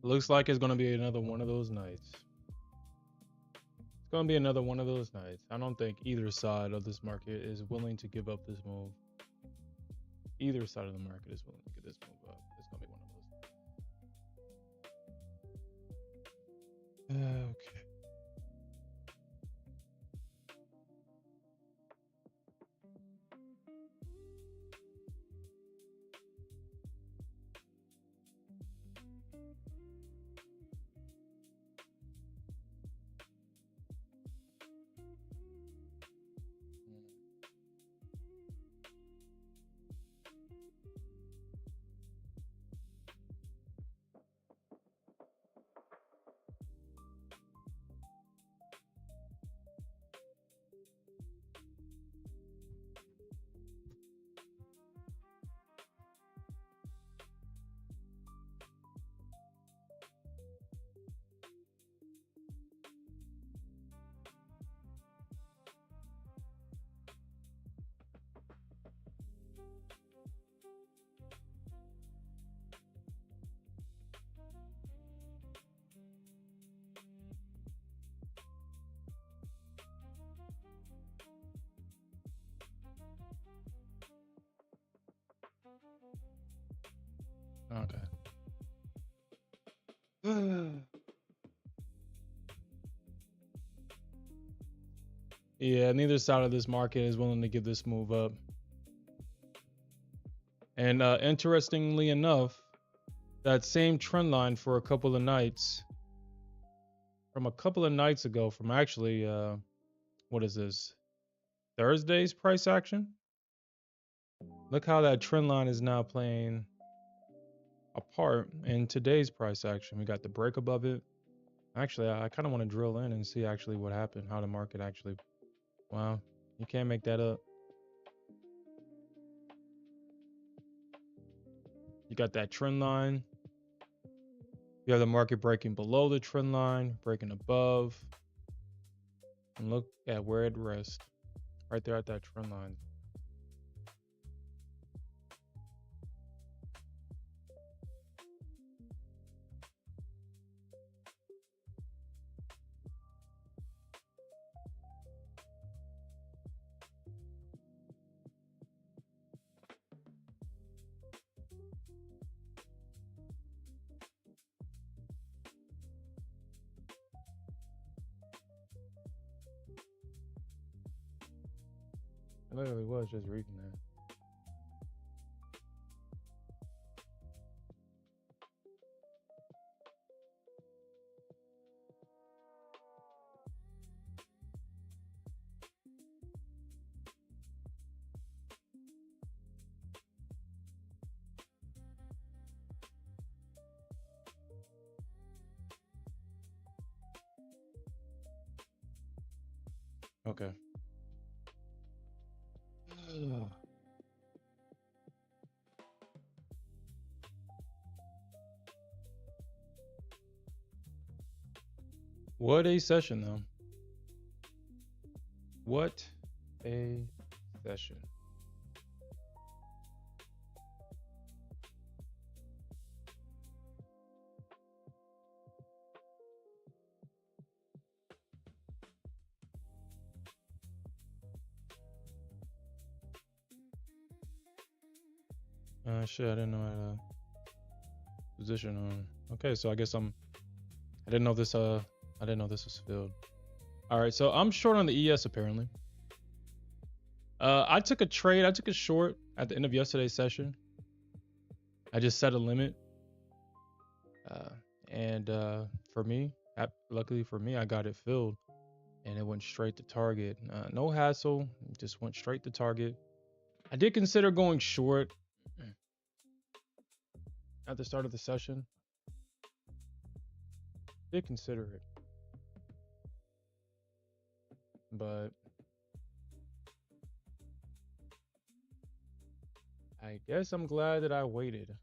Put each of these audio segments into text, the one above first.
Looks like it's gonna be another one of those nights. It's gonna be another one of those nights. I don't think either side of this market is willing to give up this move. Either side of the market is willing to get this move up. It's gonna be one of those. Okay. Okay. Yeah, neither side of this market is willing to give this move up. And interestingly enough, that same trend line for a couple of nights, from a couple of nights ago, from actually, what is this? Thursday's price action? Look how that trend line is now playing a part in today's price action. We got the break above it. Actually, I kind of want to drill in and see actually what happened, how the market actually, wow, you can't make that up. You got that trend line. You have the market breaking below the trend line, breaking above. And look at where it rests. Right there at that trend line. I literally was just reading that. Okay. What a session, though. What a session. Shit, I didn't know I had a position on. Okay, so I guess I didn't know this was filled. All right, so I'm short on the ES apparently. I took a short at the end of yesterday's session. I just set a limit. And for me, luckily for me, I got it filled and it went straight to target. No hassle, just went straight to target. I did consider going short at the start of the session. Did consider it. But I guess I'm glad that I waited.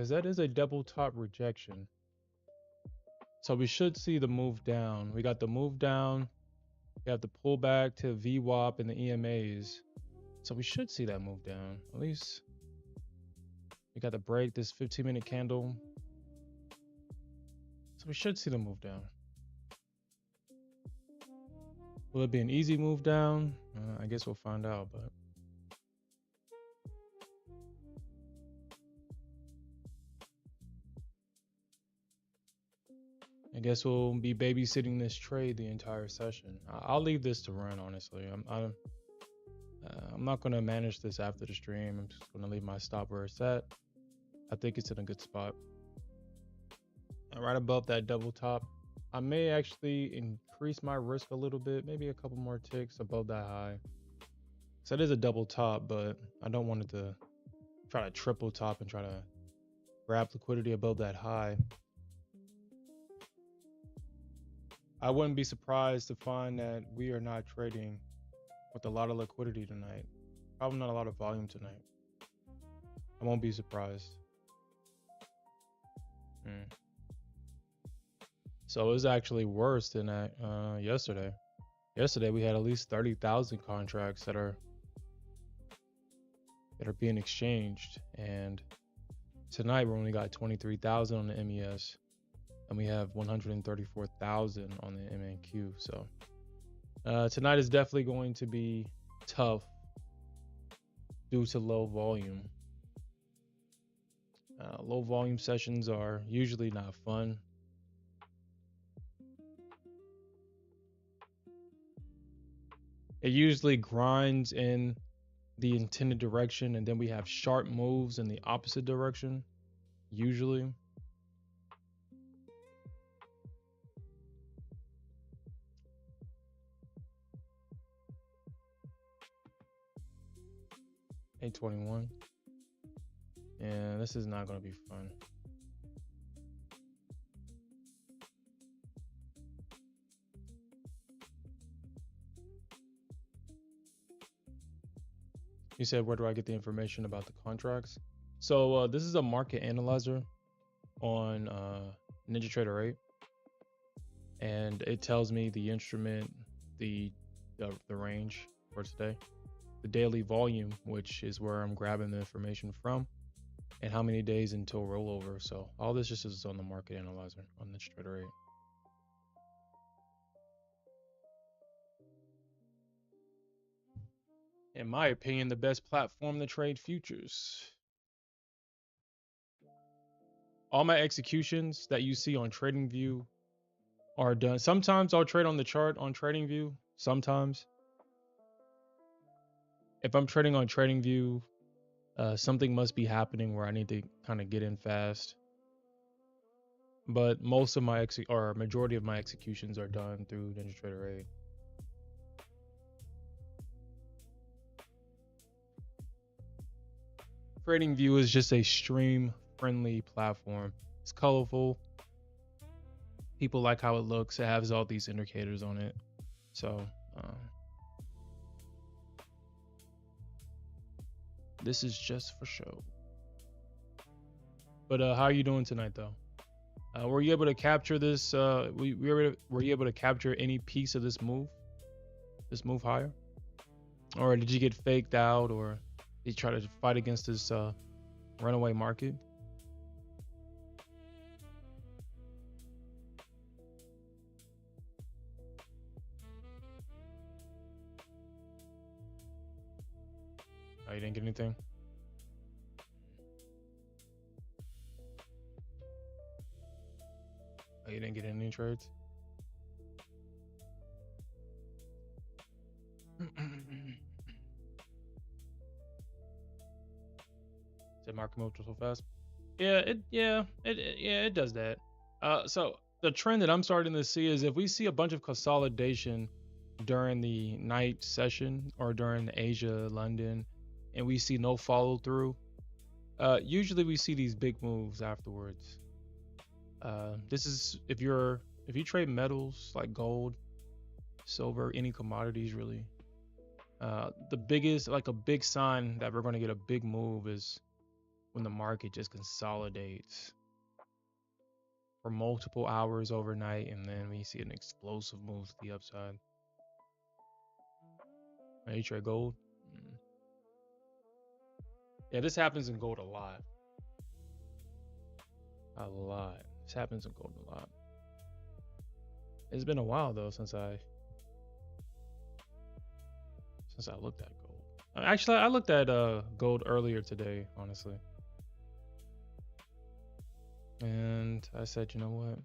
because that is a double top rejection. So we should see the move down. We got the move down. We have the pullback to VWAP and the EMAs. So we should see that move down. At least we got the break, this 15-minute candle. So we should see the move down. Will it be an easy move down? I guess we'll find out, but I guess we'll be babysitting this trade the entire session. I'll leave this to run, honestly. I'm not going to manage this after the stream. I'm just going to leave my stop where it's at. I think it's in a good spot. Right above that double top. I may actually increase my risk a little bit, maybe a couple more ticks above that high. So it is a double top, but I don't want it to try to triple top and try to grab liquidity above that high. I wouldn't be surprised to find that we are not trading with a lot of liquidity tonight. Probably not a lot of volume tonight. I won't be surprised. So it was actually worse than that yesterday. Yesterday we had at least 30,000 contracts that are being exchanged, and tonight we only got 23,000 on the MES, and we have 134,000 on the MNQ. So tonight is definitely going to be tough due to low volume. Low volume sessions are usually not fun. It usually grinds in the intended direction, and then we have sharp moves in the opposite direction, usually. $8.21. Yeah, this is not going to be fun. You said, where do I get the information about the contracts? So this is a market analyzer on NinjaTrader 8, and it tells me the instrument, the range for today, the daily volume, which is where I'm grabbing the information from, and how many days until rollover. So all this just is on the market analyzer on NinjaTrader 8. In my opinion, the best platform to trade futures. All my executions that you see on TradingView are done. Sometimes I'll trade on the chart on TradingView. Sometimes. If I'm trading on TradingView, something must be happening where I need to kind of get in fast. But most of my majority of my executions are done through NinjaTrader 8. TradingView is just a stream-friendly platform. It's colorful. People like how it looks. It has all these indicators on it. So this is just for show. But how are you doing tonight, though? Were you able to capture this? Were you able to capture any piece of this move higher, or did you get faked out, or did you try to fight against this runaway market? Oh, you didn't get anything? Oh, you didn't get any trades? Did market move so fast? Yeah, it does that. So the trend that I'm starting to see is if we see a bunch of consolidation during the night session or during the Asia London, and we see no follow through, usually we see these big moves afterwards. This is if you trade metals like gold, silver, any commodities really. The biggest, like a big sign that we're going to get a big move is when the market just consolidates for multiple hours overnight, and then we see an explosive move to the upside. You trade gold? Yeah, this happens in gold a lot. A lot. This happens in gold a lot. It's been a while though since I looked at gold. Actually, I looked at gold earlier today, honestly. And I said, you know what?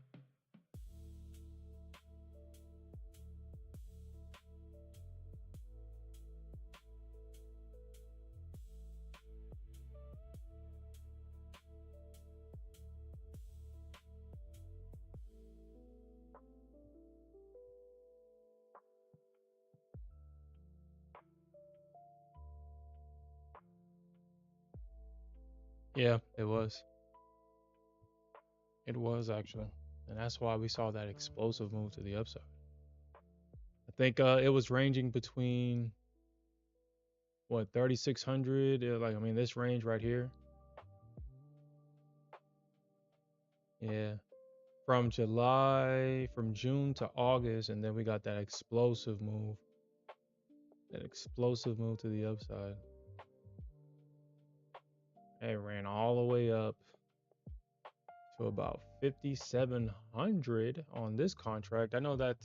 Yeah, it was. It was actually. And that's why we saw that explosive move to the upside. I think it was ranging between what 3,600, like I mean this range right here. Yeah. From June to August, and then we got that explosive move. That explosive move to the upside. It ran all the way up to about 5,700 on this contract. I know that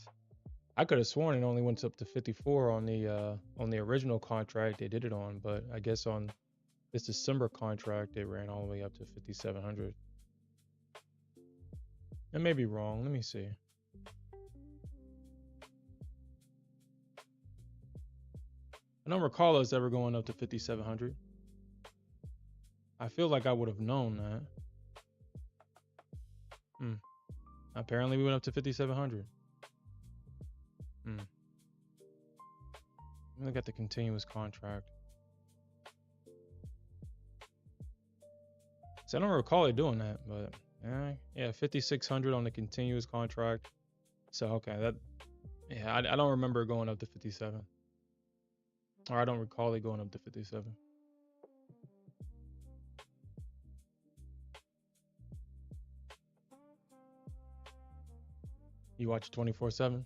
I could have sworn it only went up to 54 on the original contract they did it on, but I guess on this December contract it ran all the way up to 5,700. I may be wrong. Let me see. I don't recall us ever going up to 5,700. I feel like I would have known that. Apparently we went up to 5,700. Look at the continuous contract. So I don't recall it doing that, but yeah, 5,600 on the continuous contract. So okay, I don't remember going up to 57, or I don't recall it going up to 57. You watch 24/7?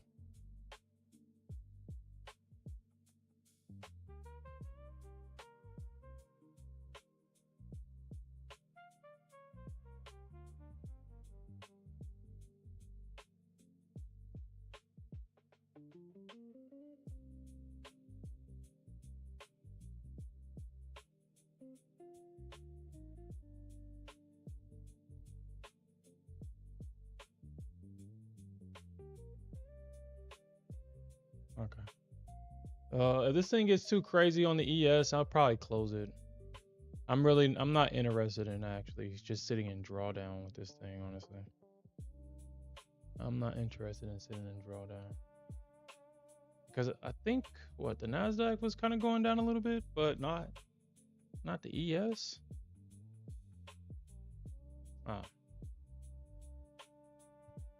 Okay. If this thing gets too crazy on the ES, I'll probably close it. I'm not interested in actually just sitting in drawdown with this thing, honestly. I'm not interested in sitting in drawdown. Because I think the Nasdaq was kind of going down a little bit, but not the ES.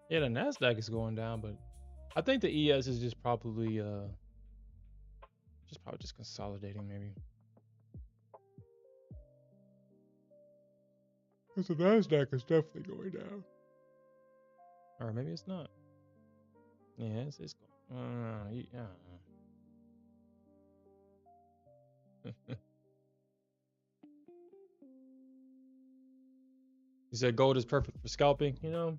Yeah, the Nasdaq is going down, but I think the ES is just probably just consolidating maybe. Because the Nasdaq is definitely going down. Or maybe it's not. Yeah, it's going. Yeah. You said gold is perfect for scalping, you know?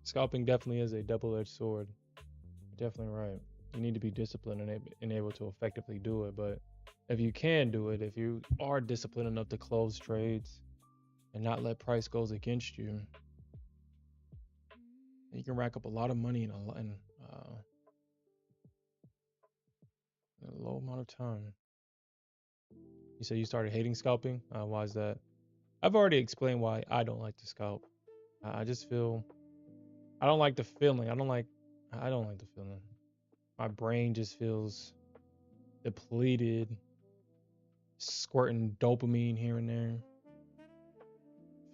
Scalping definitely is a double-edged sword. You're definitely right. You need to be disciplined and able to effectively do it. But if you can do it, if you are disciplined enough to close trades and not let price goes against you, you can rack up a lot of money in a low amount of time. You said you started hating scalping. Why is that? I've already explained why I don't like to scalp. I just feel I don't like the feeling. I don't like the feeling. My brain just feels depleted, squirting dopamine here and there.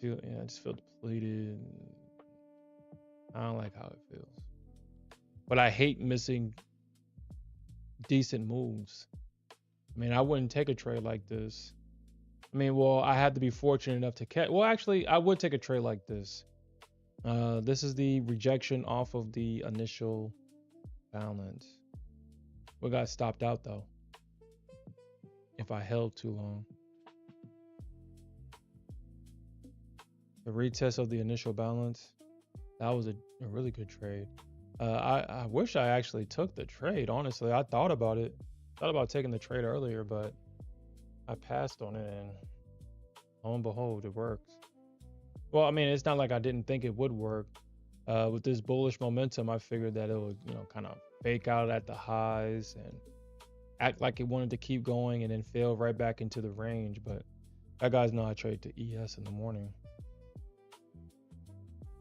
I just feel depleted. I don't like how it feels. But I hate missing decent moves. I mean, I wouldn't take a trade like this. I mean, well, I had to be fortunate enough to catch. Well, actually, I would take a trade like this. This is the rejection off of the initial balance. We got stopped out though. If I held too long. The retest of the initial balance. That was a really good trade. I wish I actually took the trade. Honestly, I thought about it. Thought about taking the trade earlier, but I passed on it, and lo and behold, it works. Well, I mean, it's not like I didn't think it would work. With this bullish momentum, I figured that it would, kind of fake out at the highs and act like it wanted to keep going and then fail right back into the range. But that guy's know I trade to ES in the morning.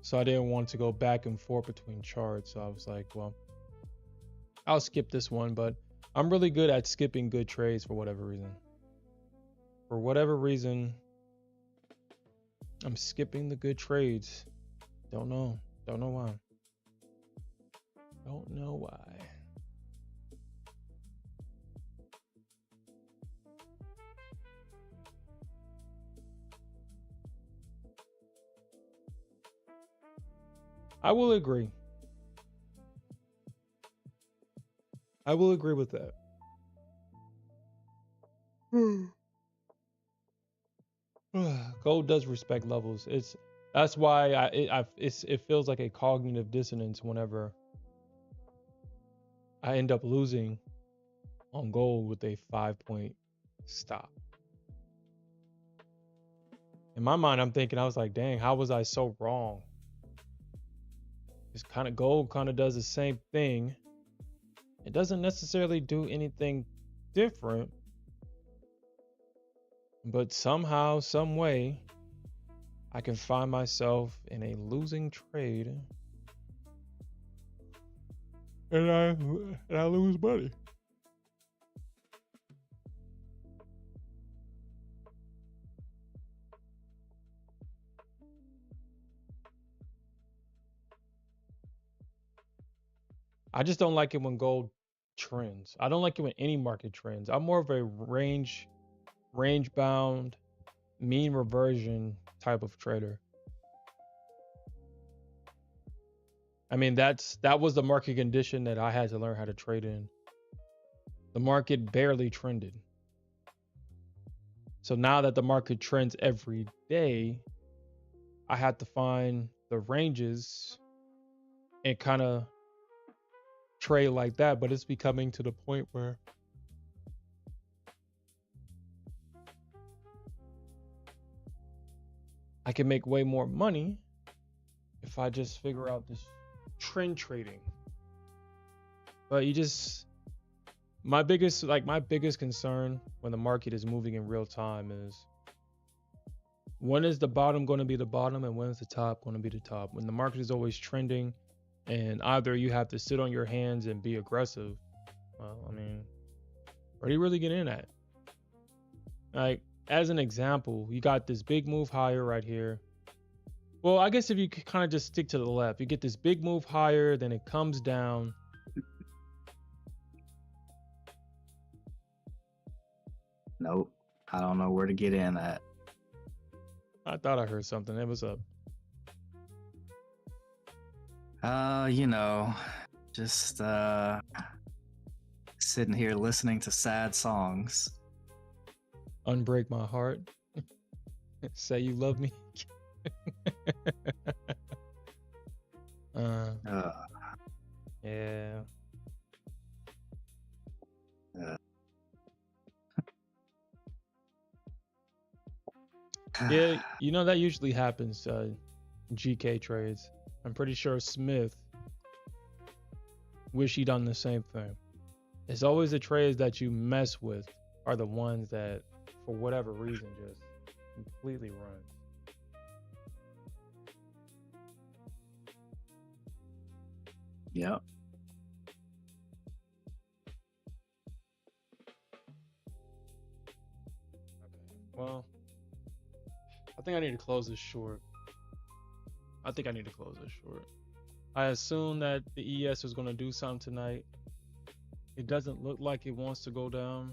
So I didn't want to go back and forth between charts. So I was like, well, I'll skip this one, but I'm really good at skipping good trades for whatever reason. For whatever reason, I'm skipping the good trades. Don't know. Don't know why. Don't know why. I will agree. I will agree with that. Gold does respect levels. That's why it feels like a cognitive dissonance whenever I end up losing on gold with a 5-point stop. In my mind, I'm thinking, I was like, dang, how was I so wrong? This kind of gold kind of does the same thing. It doesn't necessarily do anything different, but somehow, some way, I can find myself in a losing trade, and I lose money. I just don't like it when gold trends. I don't like it when any market trends. I'm more of a range bound, mean reversion type of trader. I mean, that was the market condition that I had to learn how to trade in. The market barely trended. So now that the market trends every day, I had to find the ranges and kind of trade like that. But it's becoming to the point where I can make way more money if I just figure out this trend trading. But my biggest concern when the market is moving in real time is, when is the bottom going to be the bottom and when is the top going to be the top? When the market is always trending and either you have to sit on your hands and be aggressive, well, I mean, where do you really get in at? Like, as an example, you got this big move higher right here. Well, I guess if you kind of just stick to the left, you get this big move higher, then it comes down. Nope. I don't know where to get in at. I thought I heard something. It was up. Just sitting here listening to sad songs. Unbreak my heart. Say you love me. Yeah. Yeah, that usually happens, GK trades. I'm pretty sure Smith wish he done the same thing. It's always the trades that you mess with are the ones that, for whatever reason, just completely run. Yep. Well, I think I need to close this short. I assume that the ES was going to do something tonight. It doesn't look like it wants to go down.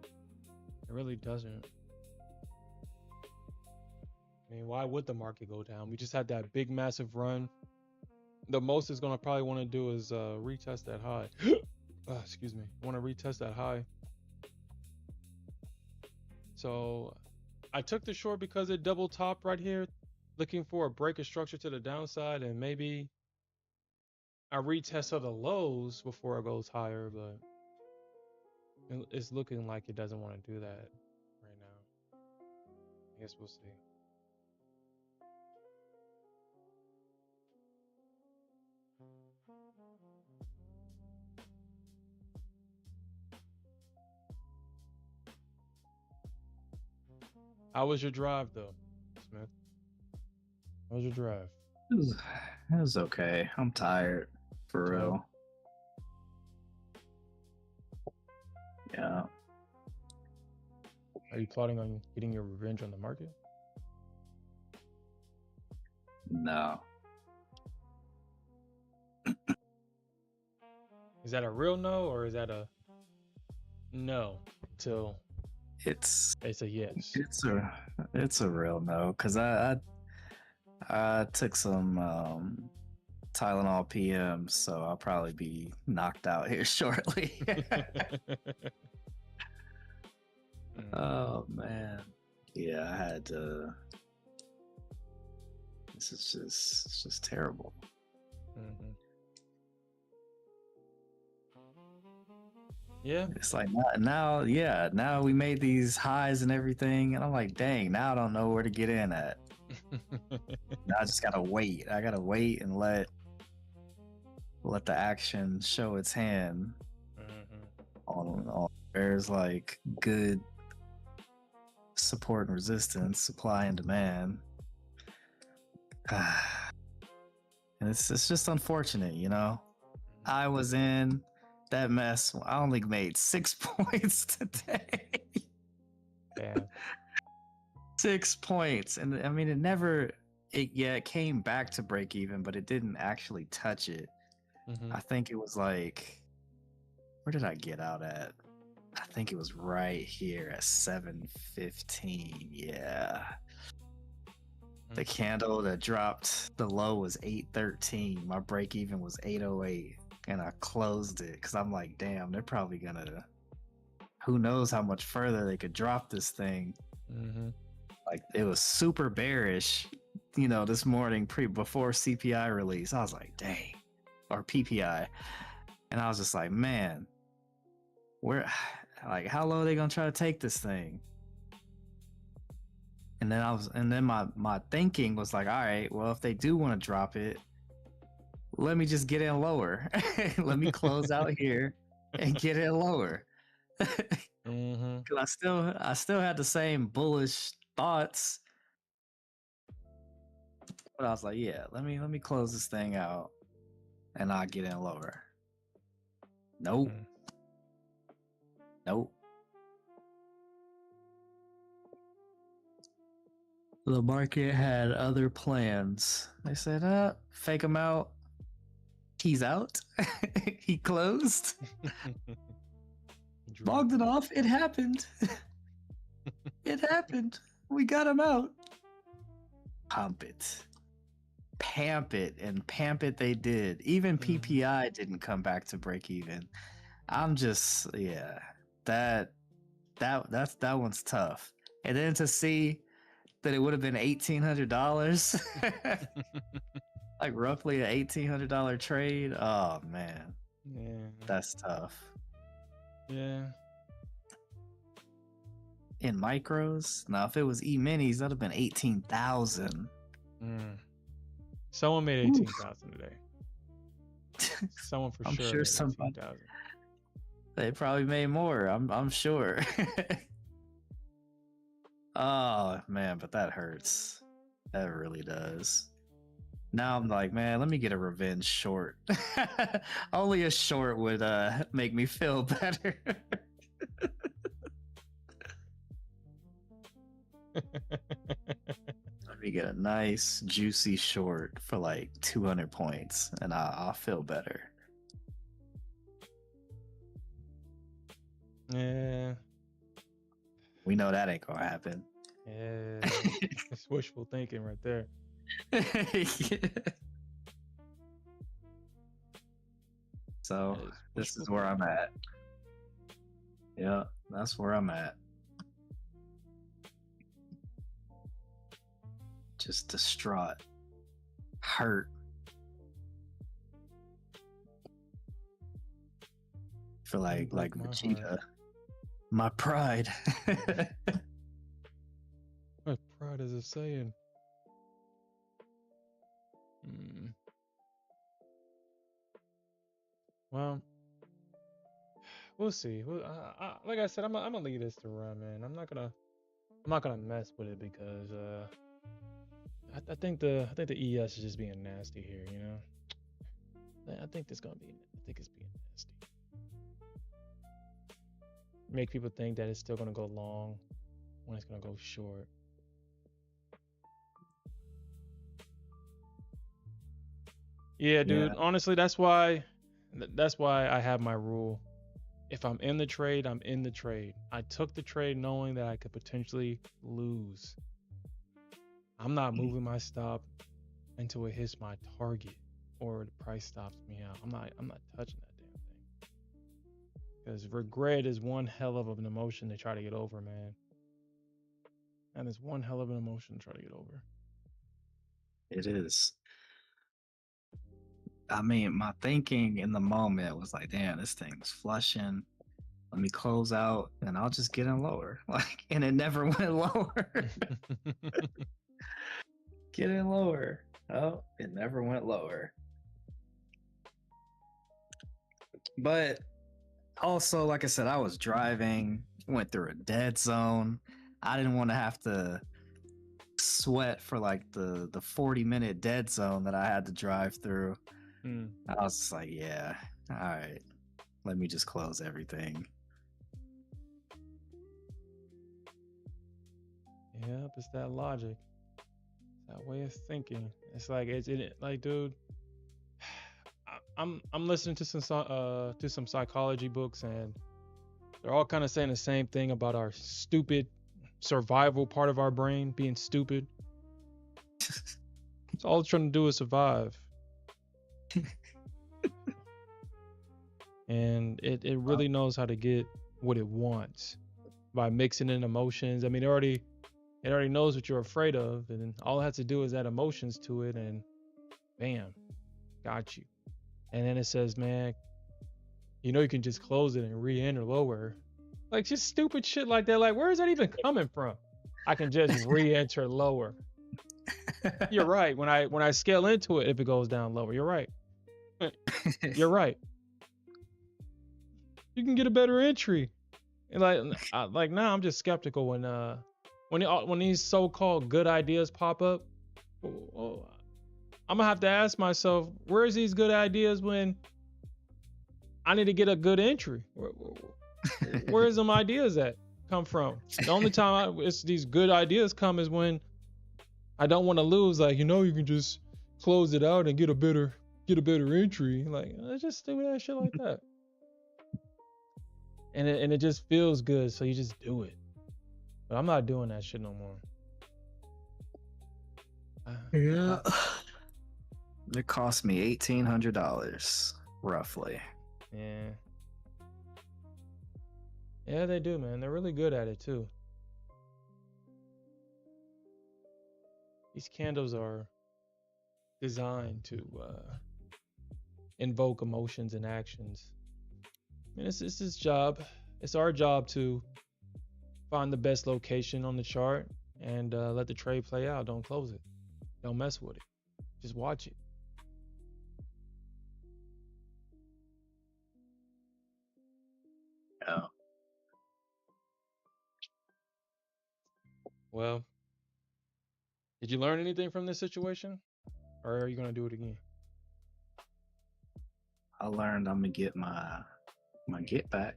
It really doesn't. I mean, why would the market go down? We just had that big, massive run. The most it's going to probably want to do is retest that high. Excuse me. Want to retest that high. So I took the short because it double topped right here, looking for a break of structure to the downside, and maybe I retest of the lows before it goes higher, but it's looking like it doesn't want to do that right now. I guess we'll see. How was your drive, though, Smith? How was your drive? It was okay. I'm tired, for Tired? real. Yeah. Are you plotting on getting your revenge on the market? No. Is that a real no, or is that a no till It's they say yes? it's a real no, because I took some Tylenol PM, so I'll probably be knocked out here shortly. Oh man. Yeah, I had to. This is it's just terrible. Mm-hmm. Yeah. It's like now, yeah, now we made these highs and everything, and I'm like, dang, now I don't know where to get in at. Now I just gotta wait. I gotta wait and let the action show its hand on there's like good support and resistance, supply and demand. And it's just unfortunate, you know. I was in that mess. I only made 6 points today. Yeah. 6 points, and I mean, it came back to break even, but it didn't actually touch it. Mm-hmm. I think it was like, where did I get out at? I think it was right here at 715. Yeah. The candle that dropped the low was 813. My break even was 808, and I closed it because I'm like, damn, they're probably gonna. Who knows how much further they could drop this thing? Mm-hmm. Like, it was super bearish, you know, this morning before CPI release. I was like, dang, or PPI, and I was just like, man, how low are they gonna try to take this thing? And then my thinking was like, all right, well, if they do want to drop it, let me just get in lower. Let me close out here and get in lower. Mm-hmm. Cause I still had the same bullish thoughts, but I was like, yeah, let me close this thing out and I'll get in lower. Nope. Nope. The market had other plans. They said, fake him out. He's out. He closed. Logged it off. It happened. It happened. We got him out. Pump it. Pamp it, and pamp it they did. Even PPI didn't come back to break even. I'm just, yeah, that one's tough. And then to see that it would have been $1,800, like roughly an $1,800 trade. Oh man, Yeah. that's tough. Yeah. In micros, now if it was E-minis, that'd have been 18,000. Someone made 18,000 today. Someone for I'm sure. sure somebody. They probably made more. I'm sure. Oh man, but that hurts. That really does. Now I'm like, man, let me get a revenge short. Only a short would make me feel better. me get a nice juicy short for like 200 points, and I'll feel better. Yeah. We know that ain't gonna happen. Yeah. It's wishful thinking right there. Yeah. So That is this is wishful where I'm thinking. at. Yeah, that's where I'm at. Just distraught, hurt. For You like broke my heart. Vegeta, my pride. What pride is it saying? Well, we'll see. Like I said, I'm gonna leave this to run, man. I'm not gonna mess with it because I think the ES is just being nasty here. You know, I think it's being nasty. Make people think that it's still gonna go long when it's gonna go short. Yeah, dude. Yeah, Honestly, that's why I have my rule. If I'm in the trade, I'm in the trade. I took the trade knowing that I could potentially lose. I'm not moving my stop until it hits my target or the price stops me out. I'm not touching that damn thing. Because regret is one hell of an emotion to try to get over, man. And it's one hell of an emotion to try to get over. it is. I mean, my thinking in the moment was like, damn, this thing's flushing. Let me close out and I'll just get in lower. Like, and it never went lower. Get in lower. Oh, it never went lower. But also, like I said, I was driving, went through a dead zone. I didn't want to have to sweat for like the 40-minute dead zone that I had to drive through. I was just like, yeah, all right, let me just close everything. Yep, it's that logic. It's that way of thinking. It's like like, dude. I'm listening to some psychology books, and they're all kind of saying the same thing about our stupid survival part of our brain being stupid. It's all it's trying to do is survive. And it really knows how to get what it wants by mixing in emotions. I mean, it already knows what you're afraid of, and all it has to do is add emotions to it, and bam, got you. And then it says, man, you know you can just close it and re-enter lower. Like, just stupid shit like that. Like, where is that even coming from? I can just re-enter lower. You're right. When I scale into it, if it goes down lower, you're right. You're right. You can get a better entry. And like now, I'm just skeptical when these so-called good ideas pop up. I'm gonna have to ask myself, where's these good ideas when I need to get a good entry? Where's them ideas at come from? The only time it's these good ideas come is when I don't want to lose. Like, you know, you can just close it out and get a better entry. Like, let's just do that shit like that. And it just feels good, so you just do it. But I'm not doing that shit no more. Yeah. It cost me $1,800 roughly. Yeah. Yeah, they do, man. They're really good at it too. These candles are designed to invoke emotions and actions. I mean, it's his job. It's our job to find the best location on the chart and let the trade play out. Don't close it. Don't mess with it. Just watch it. Yeah. Well, did you learn anything from this situation? Or are you going to do it again? I learned I'm gonna get my get back.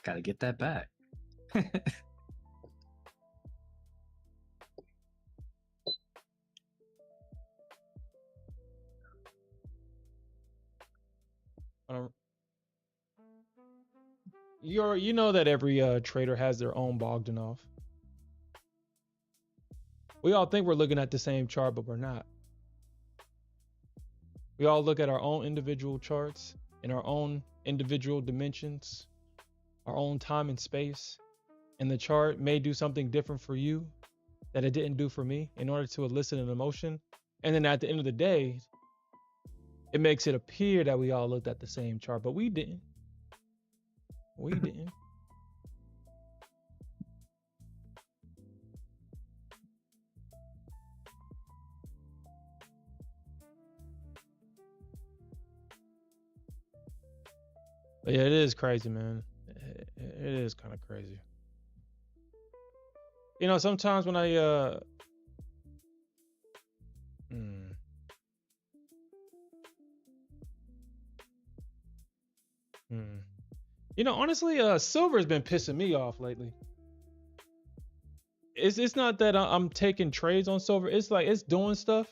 Gotta get that back. you know that every trader has their own Bogdanov. We all think we're looking at the same chart, but we're not. We all look at our own individual charts in our own individual dimensions, our own time and space, and the chart may do something different for you that it didn't do for me in order to elicit an emotion. And then at the end of the day, it makes it appear that we all looked at the same chart, but we didn't. We didn't. But yeah, it is crazy, man. It is kind of crazy. You know, sometimes when I you know, honestly, silver has been pissing me off lately. It's not that I'm taking trades on silver. It's like it's doing stuff,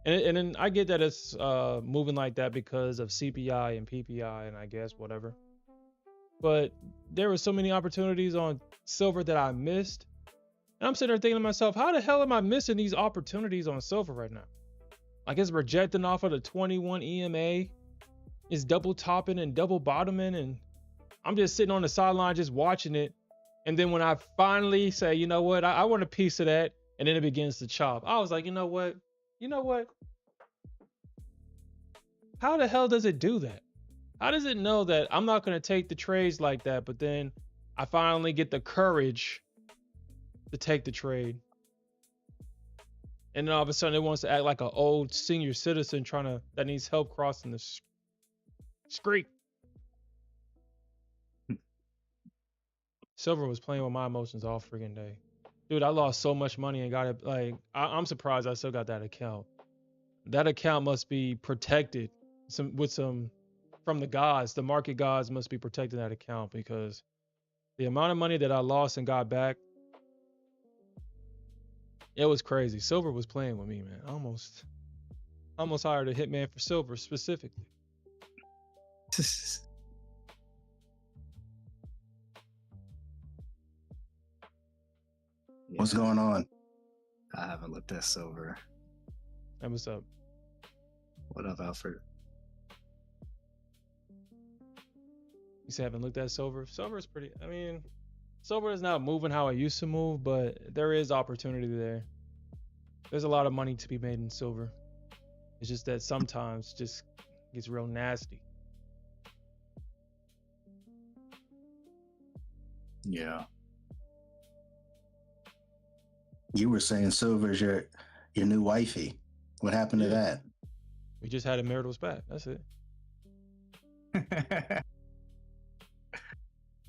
and then I get that it's moving like that because of CPI and PPI and I guess whatever. But there were so many opportunities on silver that I missed, and I'm sitting there thinking to myself, how the hell am I missing these opportunities on silver right now? Like it's rejecting off of the 21 EMA, it's double topping and double bottoming, and I'm just sitting on the sideline just watching it. And then when I finally say, you know what, I want a piece of that, and then it begins to chop. I was like, you know what? How the hell does it do that? How does it know that I'm not going to take the trades like that, but then I finally get the courage to take the trade? And then all of a sudden it wants to act like an old senior citizen that needs help crossing the street. Silver was playing with my emotions all freaking day. Dude, I lost so much money and got it. Like, I'm surprised I still got that account. That account must be protected from the gods. The market gods must be protecting that account, because the amount of money that I lost and got back, it was crazy. Silver was playing with me, man. I almost hired a hitman for silver specifically. What's going on? I haven't looked at silver. Hey, what's up? What up, Alfred? You say haven't looked at silver? Silver is pretty. I mean, silver is not moving how it used to move, but there is opportunity there. There's a lot of money to be made in silver. It's just that sometimes it just gets real nasty. Yeah. You were saying silver is your new wifey. What happened to that? We just had a marital spat. That's it.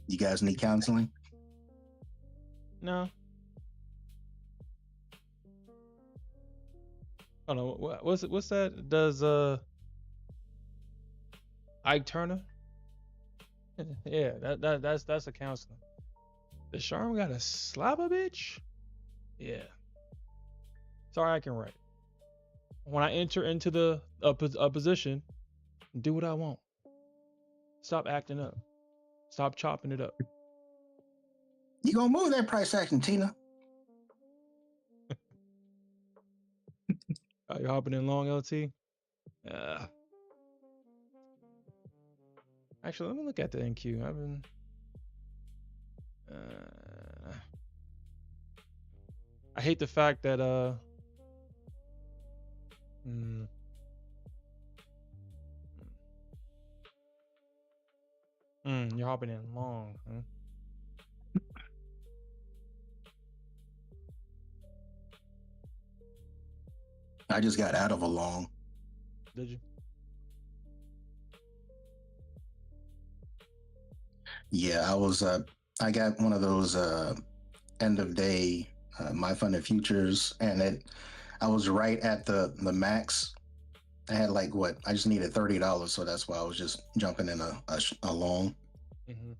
You guys need counseling? No. I don't know. What's that? Does Ike Turner? Yeah, that's a counseling. The Sharm got to slap a bitch? Yeah. Sorry, I can write. When I enter into a position, do what I want. Stop acting up. Stop chopping it up. You gonna move that price action, Tina? Are you hopping in long, LT? Actually, let me look at the NQ. I've been. I hate the fact that you're hopping in long, huh? I just got out of a long. Did you? Yeah, I got one of those end of day my funded futures, and I was right at the max. I had I just needed $30, so that's why I was just jumping in a long. Mm-hmm.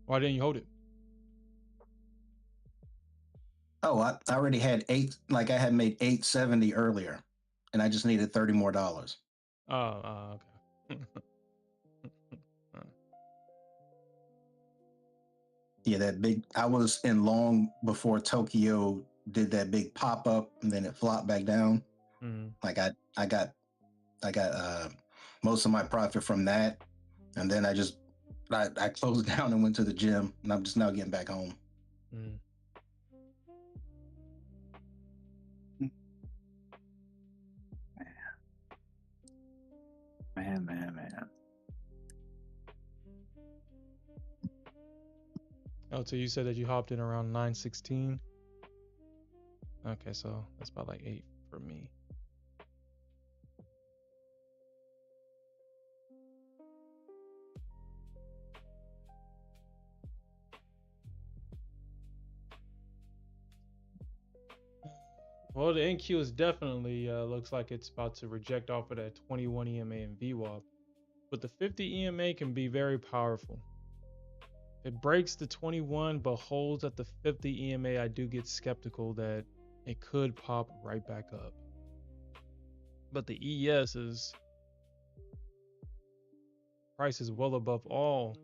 Why didn't you hold it? No, I already had eight. Like I had made 870 earlier, and I just needed $30 more. Okay. Yeah, that big. I was in long before Tokyo did that big pop up, and then it flopped back down. Like I got most of my profit from that, and then I closed down and went to the gym, and I'm just now getting back home. Man. Oh, so you said that you hopped in around 9:16. Okay, so that's about like 8 for me. Well, the NQ is definitely looks like it's about to reject off of that 21 EMA and VWAP, but the 50 EMA can be very powerful. It breaks the 21 but holds at the 50 EMA. I do get skeptical that it could pop right back up. But the ES is price is well above all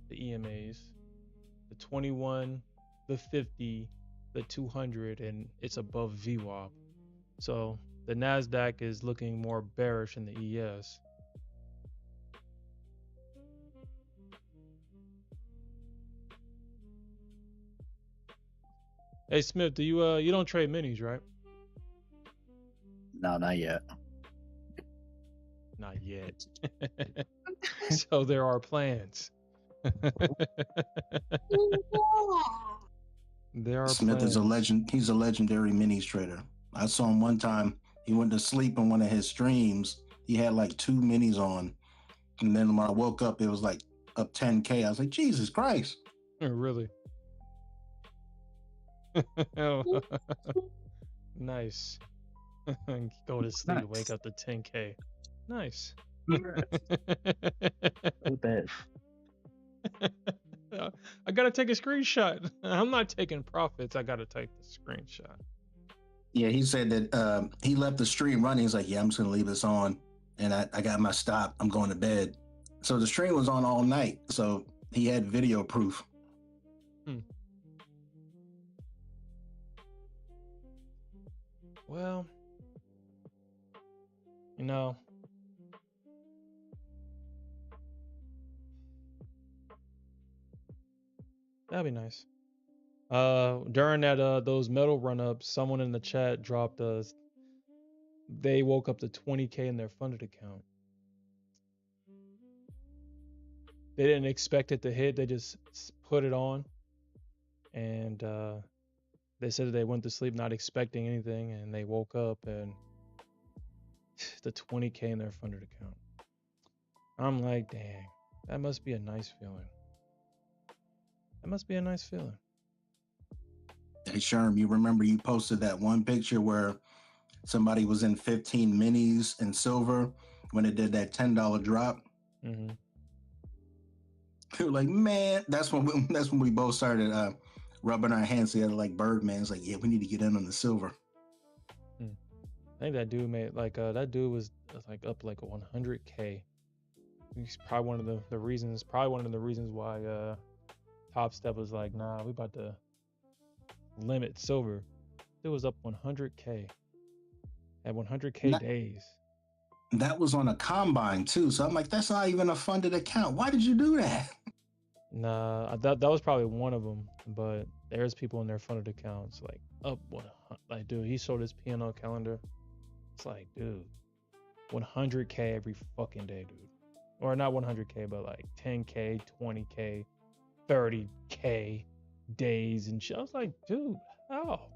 the EMAs. The 21, the 50, the 200, and it's above VWAP. So the Nasdaq is looking more bearish in the ES. Hey Smith, do you don't trade minis, right? No, not yet. Not yet. So there are plans. There are Smith plans. is a legend. He's a legendary minis trader. I saw him one time. He went to sleep on one of his streams. He had like 2 minis on, and then when I woke up, it was like up 10K. I was like, Jesus Christ! Really? Nice. Go to sleep, Nice. wake up to 10K. Nice. Go bed. I gotta take a screenshot. I'm not taking profits. I gotta take the screenshot. Yeah, he said that he left the stream running. He's like, yeah, I'm just gonna leave this on, and I got my stop. I'm going to bed. So the stream was on all night. So he had video proof. Well, you know, that'd be nice. During that those metal run ups, someone in the chat dropped they woke up to 20K in their funded account. They didn't expect it to hit. They just put it on, and they said that they went to sleep not expecting anything, and they woke up and the 20K in their funded account. I'm like, dang, that must be a nice feeling. That must be a nice feeling. Hey, Sherm, you remember you posted that one picture where somebody was in 15 minis in silver when it did that $10 drop? Mm-hmm. We were like, man, that's when we both started rubbing our hands together like Birdman. It's like, yeah, we need to get in on the silver. I think that dude made that dude was like up like 100K. He's probably one of the reasons why Top Step was like, nah, we about to limit silver. It was up 100K at 100K days. That was on a combine too. So I'm like, that's not even a funded account. Why did you do that? Nah, that was probably one of them. But there's people in their funded accounts like up like dude, he showed his P&L calendar. It's like, dude, 100K every fucking day, dude. Or not 100K, but like 10K, 20K, 30K days and shit. I was like, dude, how?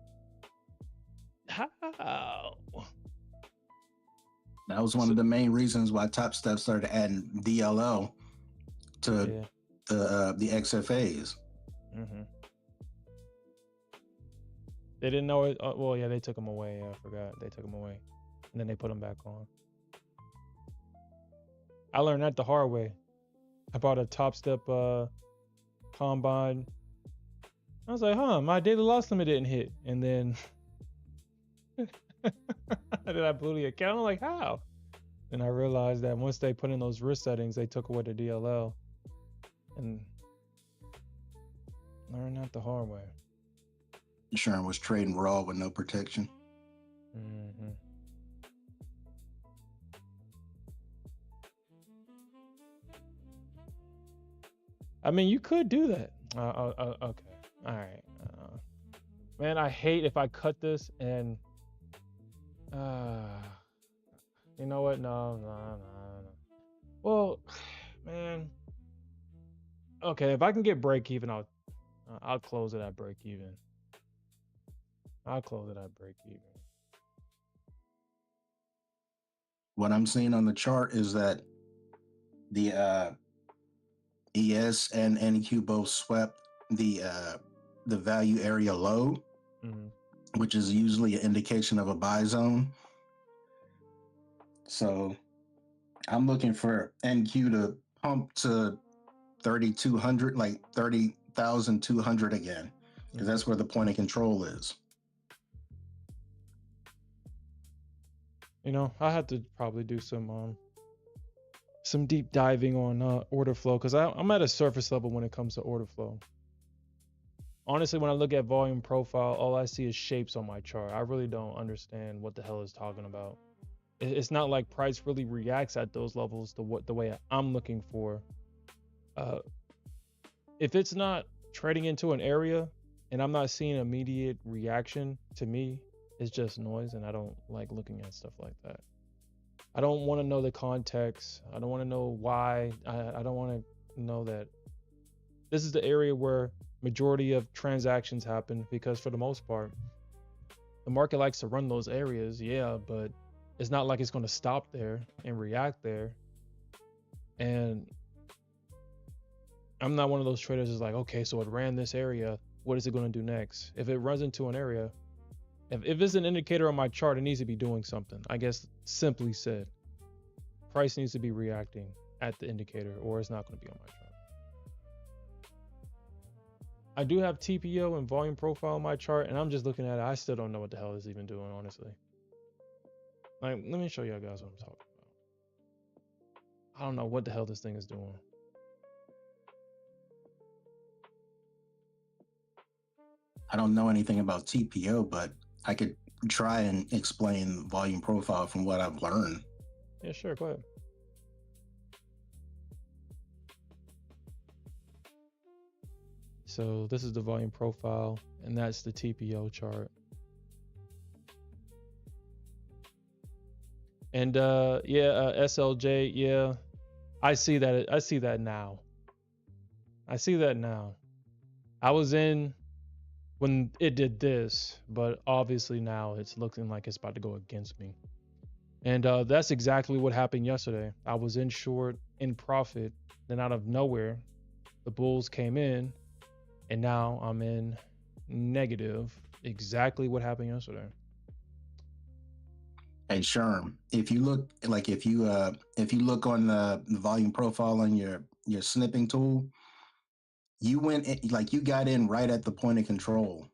That was one of the main reasons why Top Step started adding DLL to the XFAs. Mm-hmm. They didn't know it. Well, yeah, they took them away. I forgot. They took them away. And then they put them back on. I learned that the hard way. I bought a Top Step combine I was like, huh, my daily loss limit didn't hit. And then then I blew the account. I'm like, how? And I realized that once they put in those risk settings, they took away the DLL. And learned that the hard way. Sherm was trading raw with no protection. Mm-hmm. I mean, you could do that. Okay. All right. Man, I hate if I cut this and you know what? No. Well, man. Okay, if I can get break even, I'll close it at break even. I'll close it at break even. What I'm seeing on the chart is that the ES and NQ both swept the value area low, which is usually an indication of a buy zone. So I'm looking for NQ to pump to 3,200, like 30,200 again, because that's where the point of control is. You know, I had to probably do some deep diving on order flow, because I'm at a surface level when it comes to order flow. Honestly, when I look at volume profile, all I see is shapes on my chart. I really don't understand what the hell is talking about. It's not like price really reacts at those levels the way I'm looking for. If it's not trading into an area and I'm not seeing immediate reaction, to me, it's just noise, and I don't like looking at stuff like that. I don't want to know the context. I don't want to know why. I don't want to know that this is the area where majority of transactions happen, because for the most part, the market likes to run those areas, yeah, but it's not like it's going to stop there and react there. And I'm not one of those traders who's like, okay, so it ran this area, what is it going to do next? If it runs into an area, if it's an indicator on my chart, it needs to be doing something. I guess simply said, price needs to be reacting at the indicator, or it's not going to be on my chart. I do have TPO and volume profile on my chart, and I'm just looking at it. I still don't know what the hell it's even doing, honestly. Like, let me show you guys what I'm talking about. I don't know what the hell this thing is doing. I don't know anything about TPO, but I could try and explain volume profile from what I've learned. Yeah, sure, go ahead. So this is the volume profile, and that's the TPO chart. And SLJ, yeah, I see that. I see that now. I was in when it did this, but obviously now it's looking like it's about to go against me. And that's exactly what happened yesterday. I was in short, in profit, then out of nowhere, the bulls came in, and now I'm in negative. Exactly what happened yesterday. Hey Sherm, if you look on the volume profile on your snipping tool, you got in right at the point of control.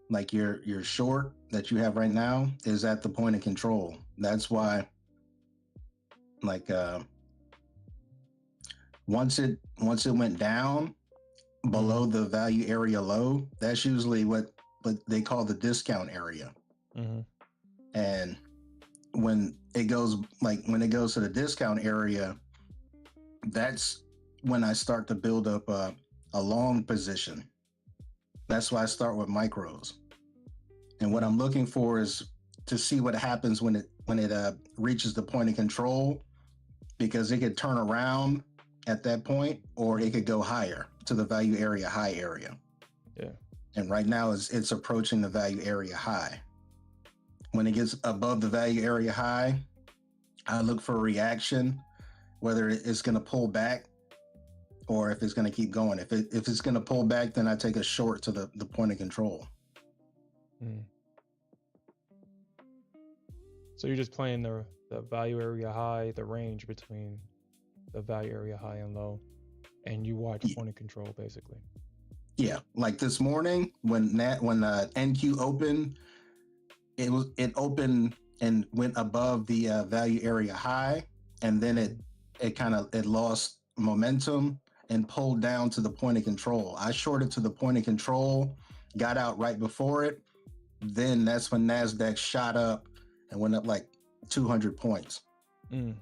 Like your short that you have right now is at the point of control. That's why, like, once it went down below the value area low, that's usually what they call the discount area. And when it goes to the discount area, that's when I start to build up a long position. That's why I start with micros. And what I'm looking for is to see what happens when it reaches the point of control, because it could turn around at that point, or it could go higher to the value area high area. Yeah. And right now it's approaching the value area high. When it gets above the value area high, I look for a reaction, whether it's going to pull back or if it's going to keep going. If it's going to pull back, then I take a short to the point of control. So you're just playing the value area high, the range between the value area high and low, and you watch point of control, basically. Yeah, like this morning when NQ opened, it opened and went above the value area high, and then it lost momentum and pulled down to the point of control. I shorted to the point of control, got out right before it. Then that's when Nasdaq shot up and went up like 200 points. Mm.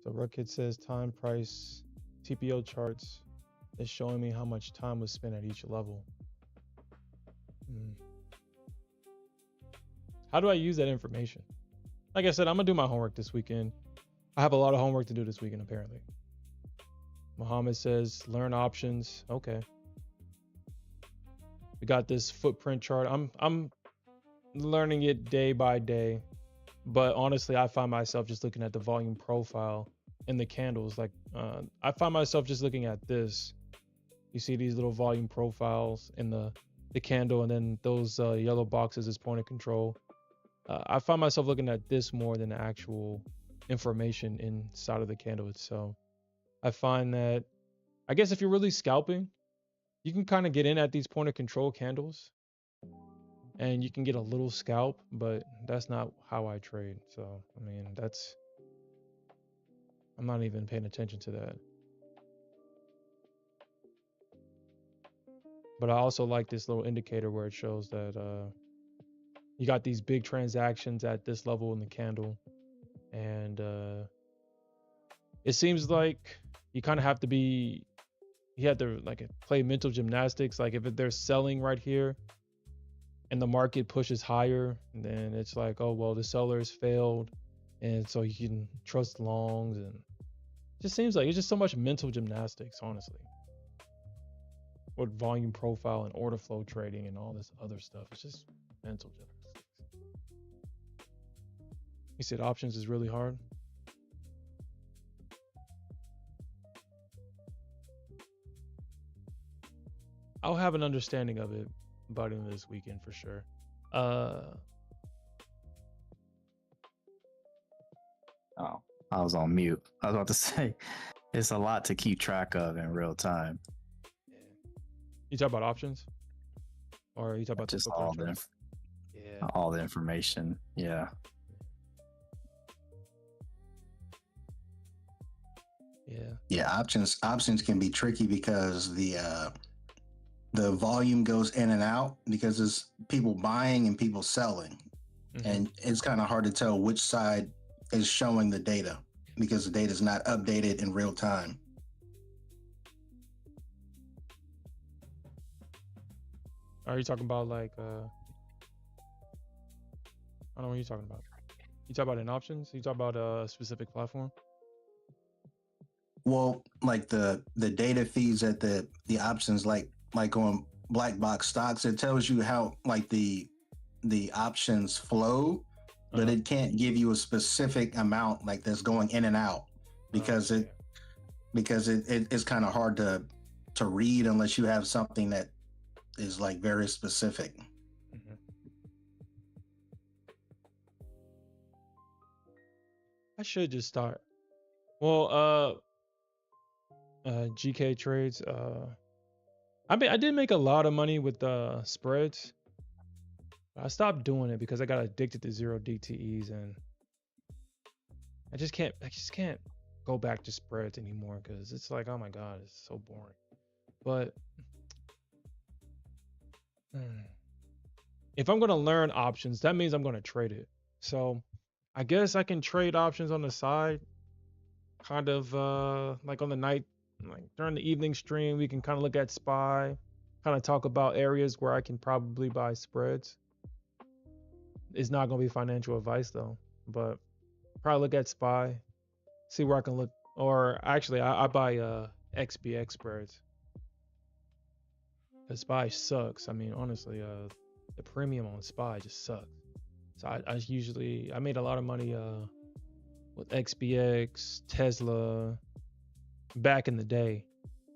So Ruckit says time price TPO charts is showing me how much time was spent at each level. How do I use that information? Like I said, I'm gonna do my homework this weekend. I have a lot of homework to do this weekend, apparently. Muhammad says learn options. Okay. We got this footprint chart. I'm learning it day by day, but honestly, I find myself just looking at the volume profile and the candles. Like I find myself just looking at this. You see these little volume profiles in the candle, and then those yellow boxes as point of control. I find myself looking at this more than the actual information inside of the candle itself. I find that, I guess if you're really scalping, you can kind of get in at these point of control candles and you can get a little scalp, but that's not how I trade. So, I mean, I'm not even paying attention to that. But I also like this little indicator where it shows that you got these big transactions at this level in the candle. And it seems like you kind of have to be, you have to like play mental gymnastics. Like if they're selling right here and the market pushes higher, then it's like, oh, well, the sellers failed. And so you can trust longs. And it just seems like it's just so much mental gymnastics, honestly. With volume profile and order flow trading and all this other stuff. It's just mental gymnastics. You said options is really hard. I'll have an understanding of it by the end of this weekend for sure. Oh, I was on mute. I was about to say, it's a lot to keep track of in real time. You talk about options, or you talk about Just yeah, all the information. Yeah. Yeah, options can be tricky because the volume goes in and out because it's people buying and people selling. And it's kind of hard to tell which side is showing the data because the data is not updated in real time. Are you talking about like I don't know what you're talking about. You talk about in options? You talk about a specific platform? Well, like the data feeds at the options, like on black box stocks, it tells you how like the options flow, but it can't give you a specific amount like that's going in and out because it's kind of hard to read unless you have something that is like very specific. I should just start. Well, GK trades. I did make a lot of money with spreads. I stopped doing it because I got addicted to zero DTEs, and I just can't go back to spreads anymore because it's like, oh my god, it's so boring. But if I'm gonna learn options, that means I'm gonna trade it. So I guess I can trade options on the side, kind of like on the night, like during the evening stream, we can kind of look at SPY, kind of talk about areas where I can probably buy spreads. It's not gonna be financial advice though, but probably look at SPY, see where I can look. Or actually, I buy XBX spreads. The SPY sucks. I mean, honestly, the premium on SPY just sucks. So I made a lot of money with XBX, Tesla back in the day,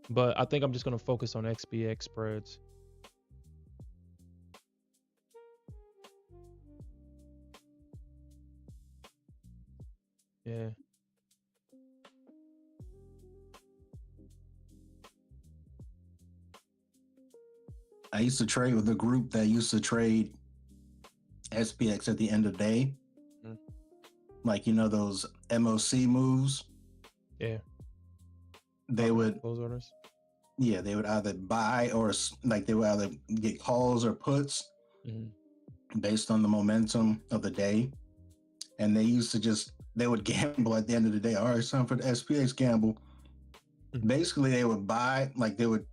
but I think I'm just gonna focus on XBX spreads. Yeah. I used to trade with a group that used to trade SPX at the end of the day. Mhm. Like, you know, those MOC moves. Yeah. They would, close orders. yeah, they would either buy or like they would either get calls or puts based on the momentum of the day. And they used to just, they would gamble at the end of the day. All right, it's time for the SPX gamble. Basically, they would buy, like they would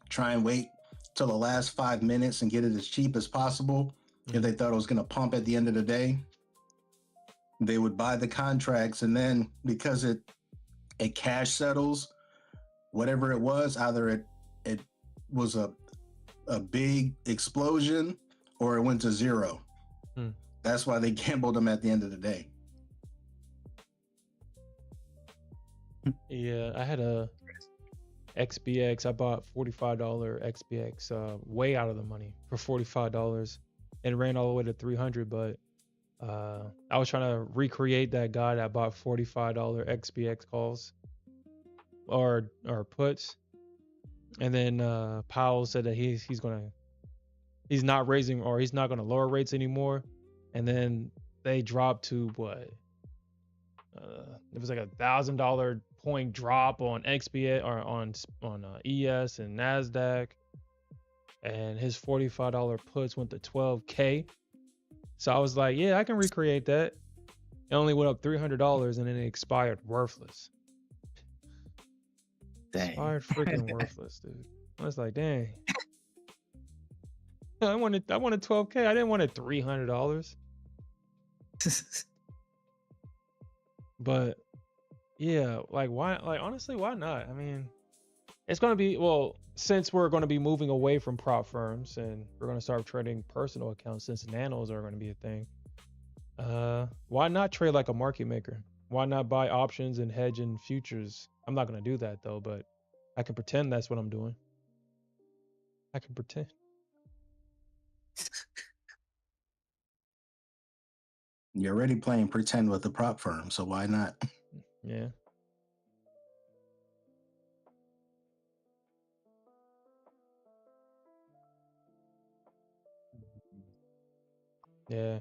try and wait till the last 5 minutes and get it as cheap as possible. If they thought it was going to pump at the end of the day, they would buy the contracts. And then because it cash settles, whatever it was, either it was a big explosion or it went to zero. That's why they gambled them at the end of the day. Yeah, I had a XBX. I bought $45 XBX way out of the money for $45 and ran all the way to 300. But I was trying to recreate that guy that bought $45 XBX calls or puts, and then Powell said that he's not raising, or he's not gonna lower rates anymore, and then they dropped to what? It was like $1,000 point drop on XBA or on ES and Nasdaq, and his $45 puts went to 12K. So I was like, yeah, I can recreate that. It only went up $300 and then it expired worthless. Dang. Expired freaking worthless, dude. I was like, dang. I wanted 12K. I didn't want it $300. But yeah, like why? Like honestly, why not? I mean, it's gonna be, well, since we're gonna be moving away from prop firms and we're gonna start trading personal accounts, since nanos are gonna be a thing. Why not trade like a market maker? Why not buy options and hedge in futures? I'm not gonna do that though, but I can pretend that's what I'm doing. I can pretend. You're already playing pretend with the prop firm, so why not? Yeah. Yeah.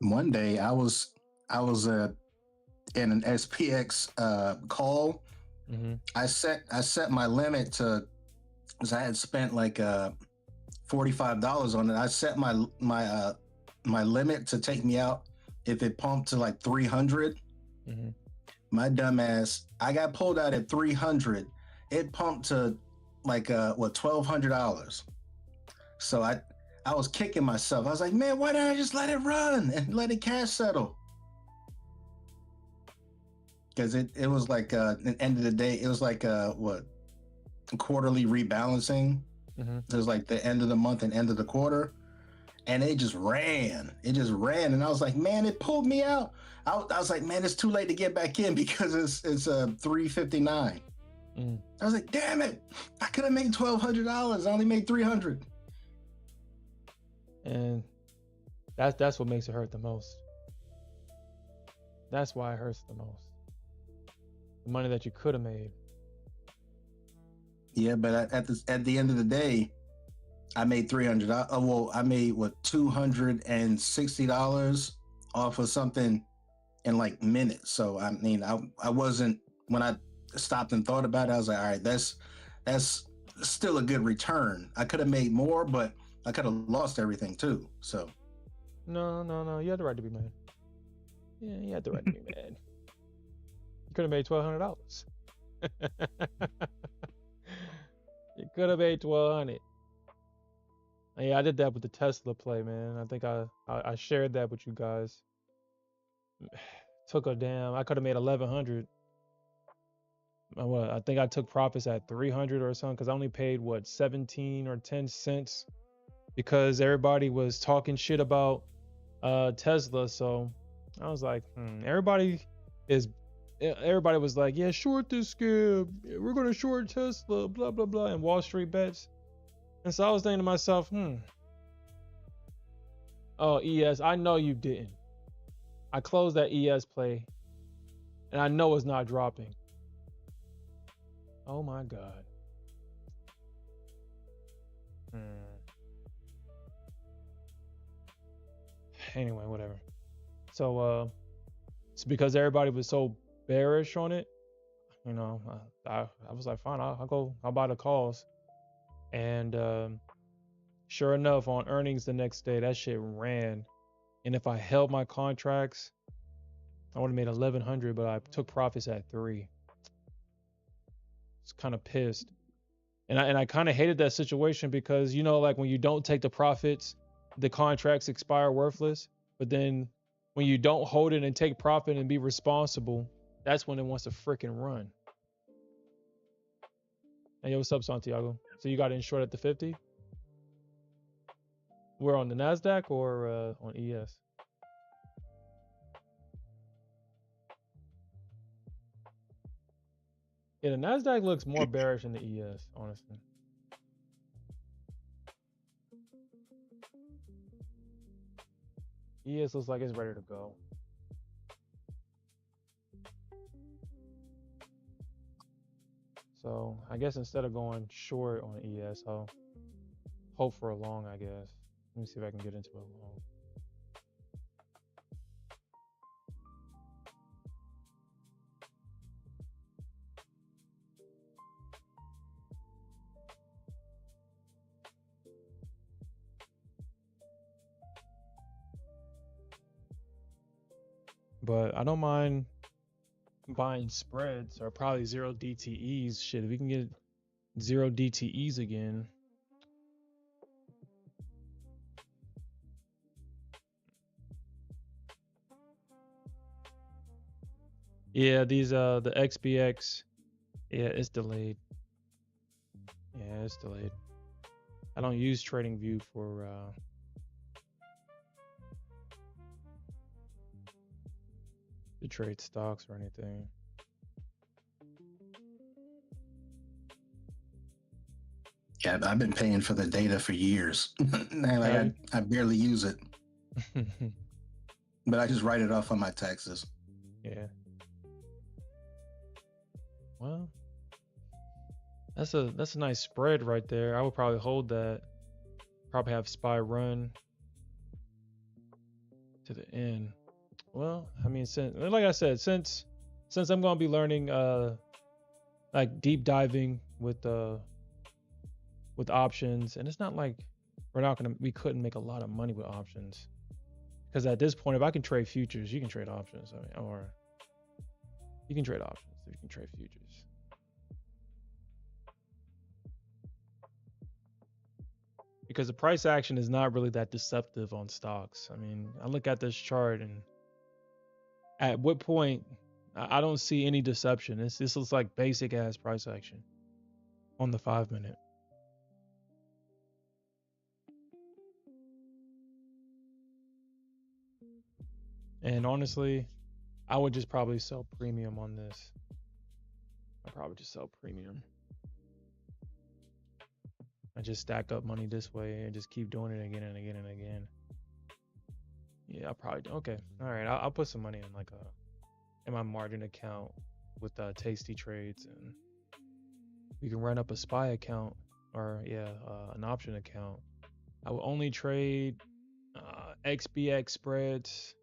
One day I was in an SPX call. I set my limit to, because I had spent like $45 on it. I set my limit to take me out if it pumped to like 300. My dumbass, I got pulled out at 300. It pumped to like $1,200. So I was kicking myself. I was like, man, why didn't I just let it run and let it cash settle? Because it was like at the end of the day, it was like quarterly rebalancing. It was like the end of the month and end of the quarter, and it just ran. And I was like, man, it pulled me out. I was like, man, it's too late to get back in because it's 359. I was like, damn it, I could have made $1,200. I only made 300. And that's what makes it hurt the most. That's why it hurts the most. The money that you could have made. Yeah, but at the end of the day, I made $300. Well, I made $260 off of something in like minutes. So I mean, I wasn't, when I stopped and thought about it, I was like, all right, that's still a good return. I could have made more, but I could have lost everything too. So no, you had the right to be mad. Yeah, you had the right to be mad. You could have made $1,200. You could have made 1,200. Yeah, I did that with the Tesla play, man. I think I shared that with you guys. Took a damn. I could have made 1,100. I think I took profits at 300 or something, because I only paid 17 or 10 cents, because everybody was talking shit about Tesla. So I was like, everybody was like, yeah, short this scam. We're gonna short Tesla, blah blah blah, and Wall Street bets. And so I was thinking to myself, oh, ES, I know you didn't. I closed that ES play, and I know it's not dropping. Oh my God. Anyway, whatever. So it's because everybody was so bearish on it. You know, I was like, fine, I'll buy the calls. And sure enough, on earnings the next day, that shit ran. And if I held my contracts, I would have made 1,100, but I took profits at 3. It's kind of pissed. And I kind of hated that situation because, you know, like when you don't take the profits, the contracts expire worthless. But then when you don't hold it and take profit and be responsible, that's when it wants to freaking run. Hey, yo, what's up, Santiago? So you got in short at the 50? We're on the Nasdaq or on ES? Yeah, the Nasdaq looks more bearish than the ES, honestly. ES looks like it's ready to go. So I guess instead of going short on ES, I'll hope for a long, I guess. Let me see if I can get into a long. But I don't mind buying spreads or probably 0 DTEs. Shit, if we can get 0 DTEs again. Yeah, these the XBX, yeah, it's delayed. Yeah, it's delayed. I don't use TradingView for to trade stocks or anything. Yeah, I've been paying for the data for years. Like I barely use it, but I just write it off on my taxes. Yeah. Well, that's a nice spread right there. I would probably hold that. Probably have SPY run to the end. Well, I mean, since like I said, since I'm gonna be learning like deep diving with options, and it's not like we couldn't make a lot of money with options, because at this point, if I can trade futures, you can trade options. I mean, or you can trade options if you can trade futures. Because the price action is not really that deceptive on stocks. I mean, I look at this chart, and at what point I don't see any deception. This looks like basic ass price action on the 5-minute. And honestly, I would just probably sell premium on this. I'd probably just sell premium. I just stack up money this way and just keep doing it again and again and again. Yeah, I'll probably do. Okay. All right. I'll put some money in like in my margin account with tasty trades, and we can run up a SPY account or an option account. I will only trade XBX spreads.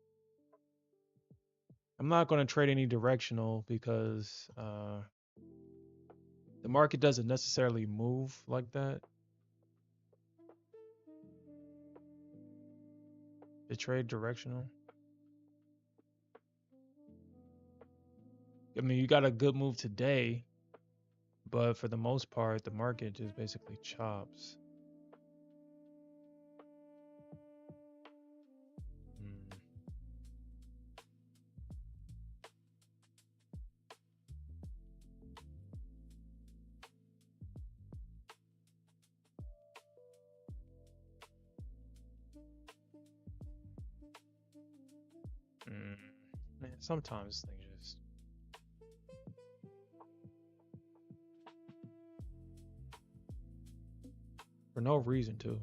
I'm not going to trade any directional because the market doesn't necessarily move like that. To trade directional. I mean, you got a good move today, but for the most part, the market just basically chops. Man, sometimes things just for no reason too.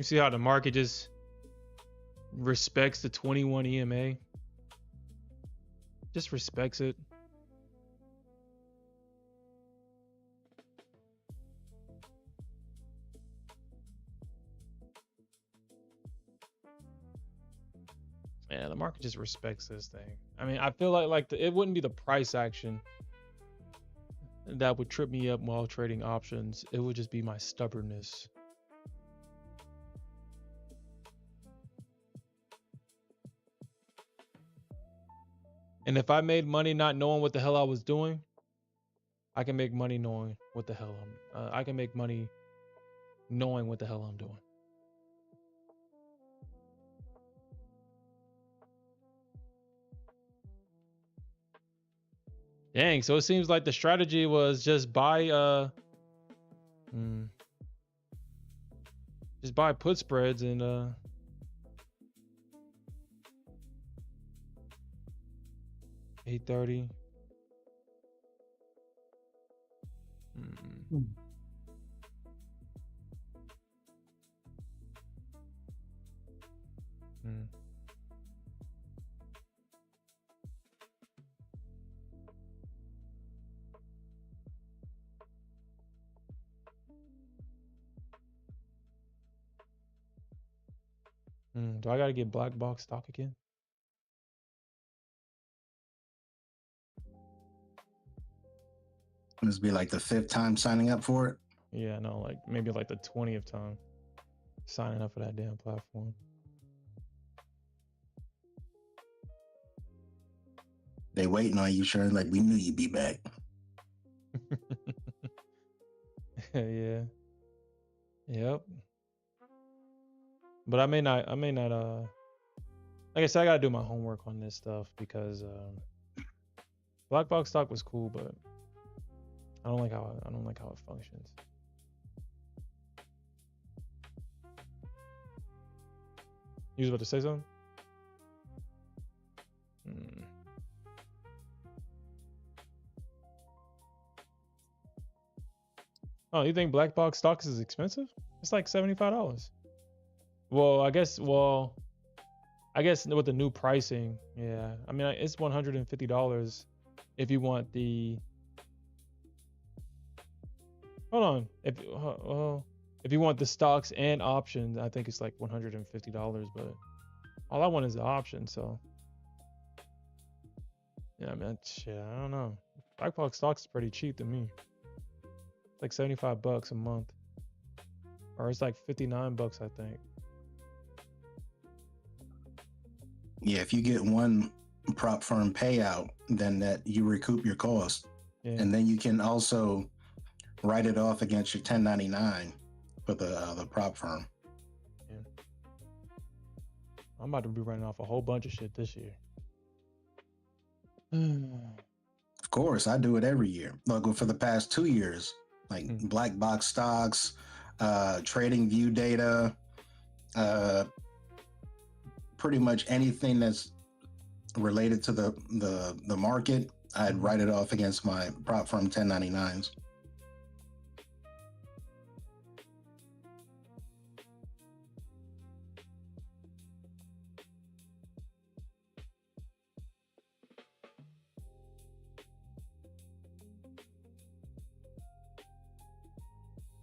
You see how the market just respects the 21 EMA? Just respects it. Yeah, the market just respects this thing. I mean, I feel like it wouldn't be the price action that would trip me up while trading options. It would just be my stubbornness. And if I made money not knowing what the hell I was doing, I can make money knowing what the hell I can make money knowing what the hell I'm doing. Dang, so it seems like the strategy was just buy put spreads and 830. Do I gotta get black box stock again? This be like the 5th time signing up for it. Yeah, no, like maybe like the 20th time signing up for that damn platform. They waiting on you, sure. Like, we knew you'd be back. Yeah. Yep. But I may not like I said, I gotta do my homework on this stuff because black box stock was cool, but I don't like how it functions. You was about to say something? Oh, you think black box stocks is expensive? It's like $75. Well, I guess with the new pricing, yeah. I mean, it's $150 if you want the. Hold on. If you want the stocks and options, I think it's like $150. But all I want is the option. So yeah, man, shit, I don't know. Black box stocks is pretty cheap to me. It's like $75 a month, or it's like $59, I think. Yeah, if you get one prop firm payout, then that you recoup your cost, and then you can also write it off against your 1099 for the prop firm. Yeah. I'm about to be running off a whole bunch of shit this year. Of course, I do it every year. Look, for the past 2 years, like black box stocks, trading view data, pretty much anything that's related to the market, I'd write it off against my prop firm 1099s.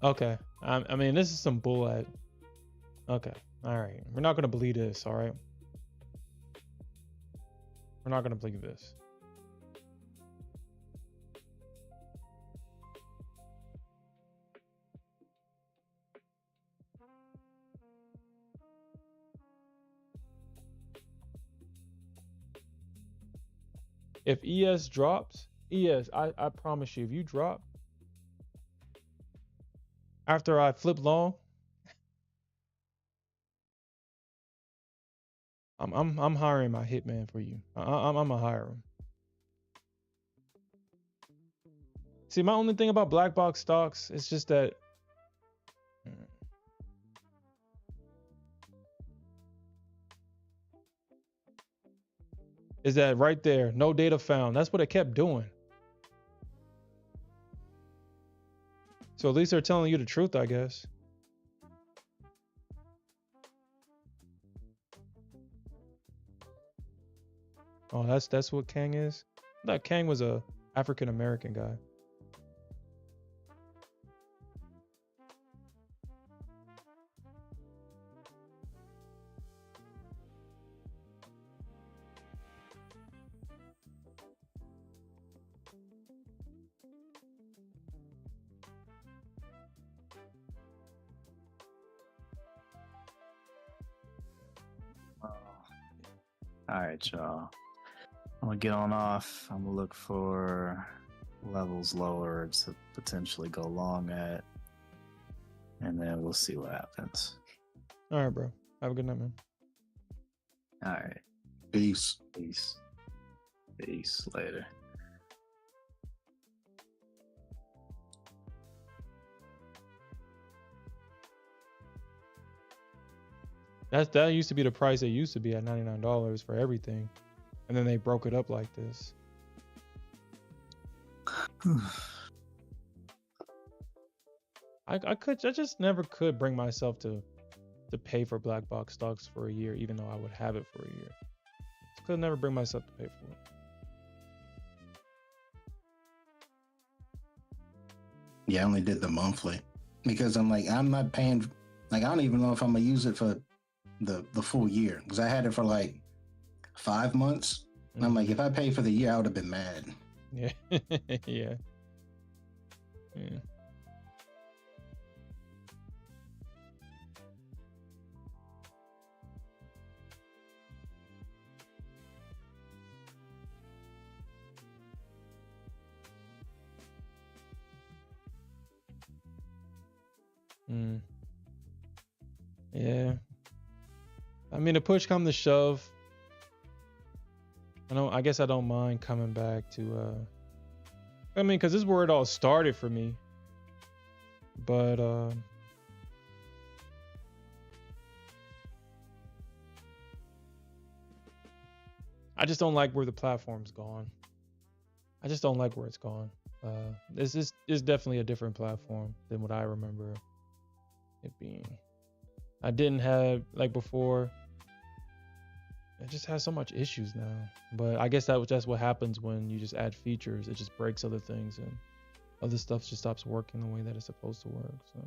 Okay. I mean, this is some bull. Okay. All right. We're not going to believe this. All right. We're not going to believe this. If ES drops, I promise you, if you drop after I flip long, I'm hiring my hitman for you. I'm gonna hire him. See, my only thing about black box stocks is just that right there, no data found. That's what it kept doing. So at least they're telling you the truth, I guess. Oh, that's what Kang is. I thought Kang was a African American guy. All right, y'all. I'm gonna get on off. I'm gonna look for levels lower to potentially go long at, and then we'll see what happens. All right, bro. Have a good night, man. All right. Peace. Peace. Peace. Later. That used to be the price it used to be at $99 for everything, and then they broke it up like this. I just never could bring myself to pay for black box stocks for a year, even though I would have it for a year. Just could never bring myself to pay for it. Yeah, I only did the monthly because I'm like, I'm not paying. Like, I don't even know if I'm gonna use it for the full year because I had it for like 5 months. And I'm like, if I paid for the year, I would have been mad. Yeah. Yeah. Yeah. Yeah. I mean, the push come to shove. I guess I don't mind coming back to I mean, because this is where it all started for me. But I just don't like where the platform's gone. I just don't like where it's gone. This is definitely a different platform than what I remember it being. I didn't have, like before, it just has so much issues now. But I guess that's what happens when you just add features. It just breaks other things and other stuff just stops working the way that it's supposed to work. So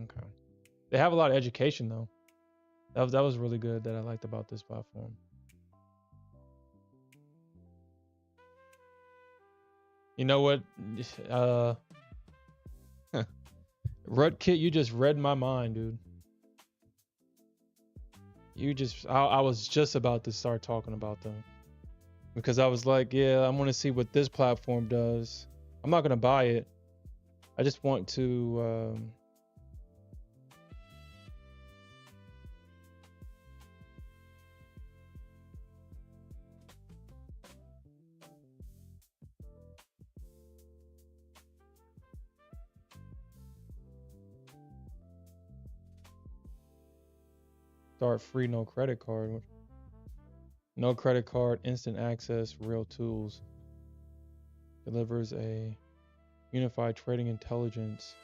okay. They have a lot of education though. That was really good that I liked about this platform. You know what? Rudkit, you just read my mind, dude. I was just about to start talking about them. Because I was like, yeah, I want to see what this platform does. I'm not going to buy it. I just want to... start free, no credit card. No credit card, instant access, real tools. Delivers a unified trading intelligence.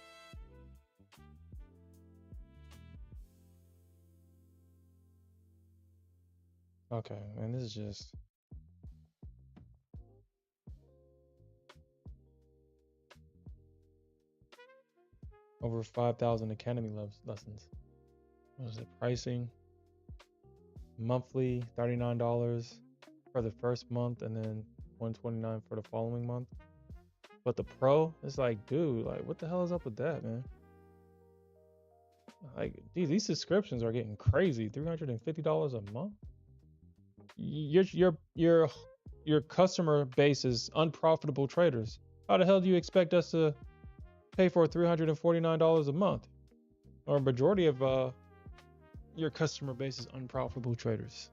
Okay, man, this is just... over 5,000 academy lessons. What is it? Pricing? Monthly, $39 for the first month, and then $129 for the following month. But the pro, it's like, dude, like, what the hell is up with that, man? Like, dude, these subscriptions are getting crazy. $350 a month. Your customer base is unprofitable traders. How the hell do you expect us to pay for $349 a month? Or a majority of your customer base is unprofitable traders.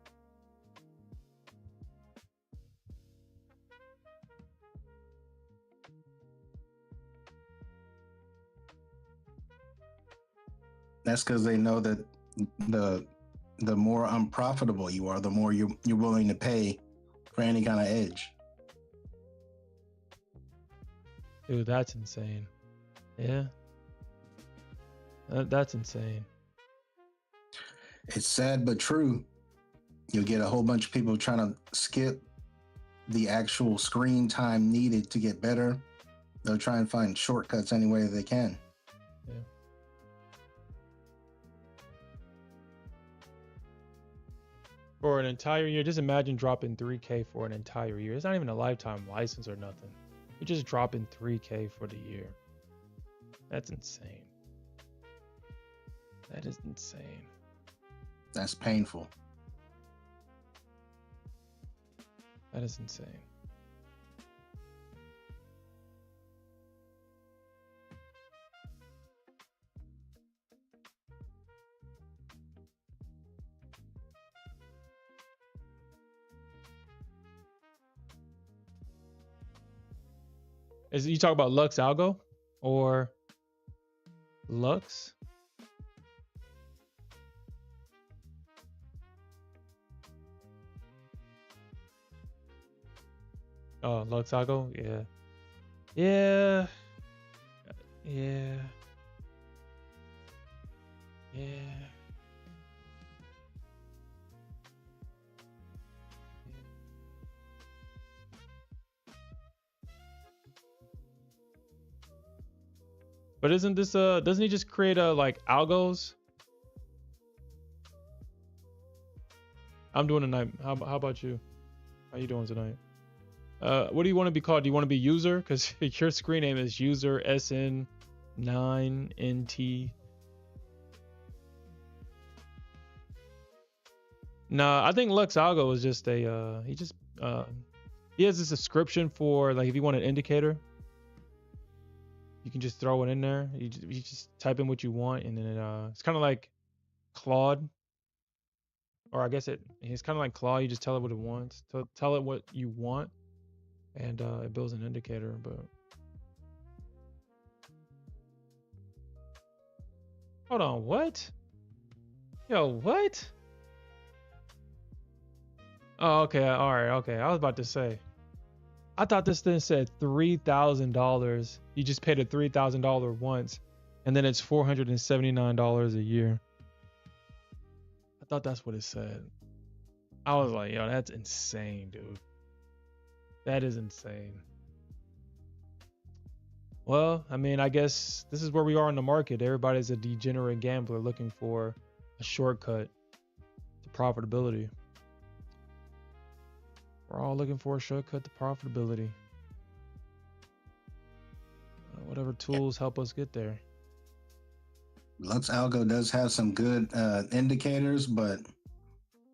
That's because they know that the more unprofitable you are, the more you're willing to pay for any kind of edge. Dude, that's insane. Yeah. That's insane. It's sad but true. You'll get a whole bunch of people trying to skip the actual screen time needed to get better. They'll try and find shortcuts any way they can. Yeah. For an entire year, just imagine dropping 3K for an entire year. It's not even a lifetime license or nothing. You're just dropping 3K for the year. That's insane. That is insane. That's painful. That is insane. Is you talk about Lux Algo or Lux? Oh, Lux Algo? Yeah. Yeah. Yeah. Yeah. But isn't this doesn't he just create like algos? I'm doing tonight. How about you? How you doing tonight? What do you want to be called? Do you want to be user? Because your screen name is user SN9NT. Nah, I think Lux Algo is just a he has a subscription for, like, if you want an indicator, you can just throw it in there. You just type in what you want, and then it's kind of like Claude, or I guess it's kind of like Claude. You just tell it what it wants. Tell it what you want, and it builds an indicator. But hold on, what? Yo, what? Oh, okay, all right, okay. I was about to say, I thought this thing said $3,000. You just paid a $3,000 once, and then it's $479 a year. I thought that's what it said. I was like, yo, that's insane, dude. That is insane. Well, I mean, I guess this is where we are in the market. Everybody's a degenerate gambler looking for a shortcut to profitability. We're all looking for a shortcut to profitability. Whatever tools help us get there. Lux Algo does have some good indicators, but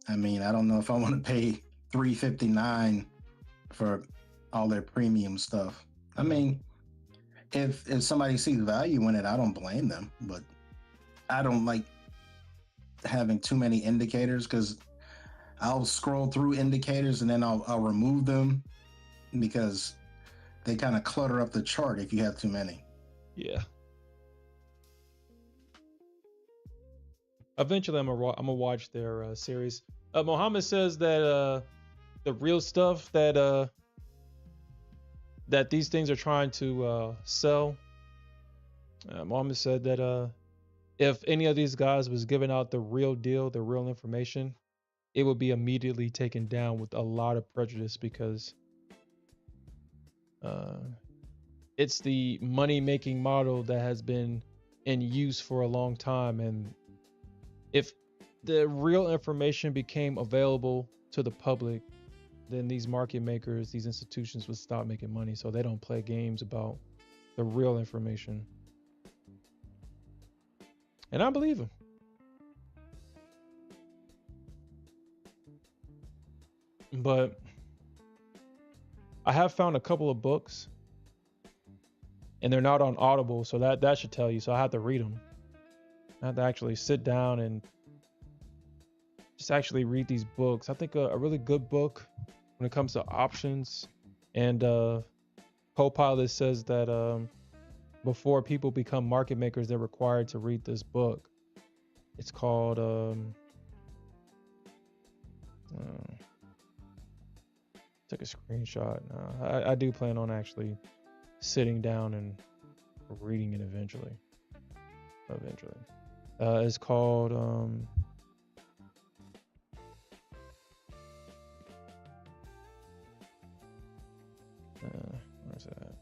I mean, I don't know if I want to pay $359 for all their premium stuff. I mean, if somebody sees value in it, I don't blame them, but I don't like having too many indicators, because I'll scroll through indicators and then I'll remove them because they kind of clutter up the chart if you have too many. Yeah. Eventually, I'm gonna watch their series. Mohammed says that the real stuff that these things are trying to sell. Mohammed said that if any of these guys was giving out the real deal, the real information, it would be immediately taken down with a lot of prejudice, because it's the money-making model that has been in use for a long time. And if the real information became available to the public, then these market makers, these institutions would stop making money. So they don't play games about the real information. And I believe him. But I have found a couple of books, and they're not on Audible, so that should tell you. So I have to read them. I have to actually sit down and just actually read these books. I think a really good book when it comes to options, and Copilot says that before people become market makers, they're required to read this book. It's called took a screenshot. I do plan on actually sitting down and reading it eventually. eventually. It's called where's that?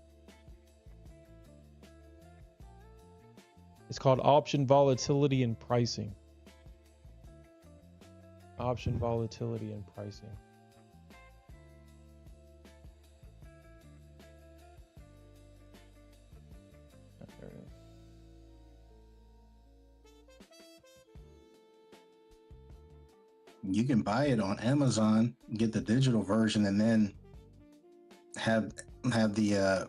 It's called Option Volatility and Pricing. Option Volatility and Pricing. There it is. You can buy it on Amazon, get the digital version, and then have the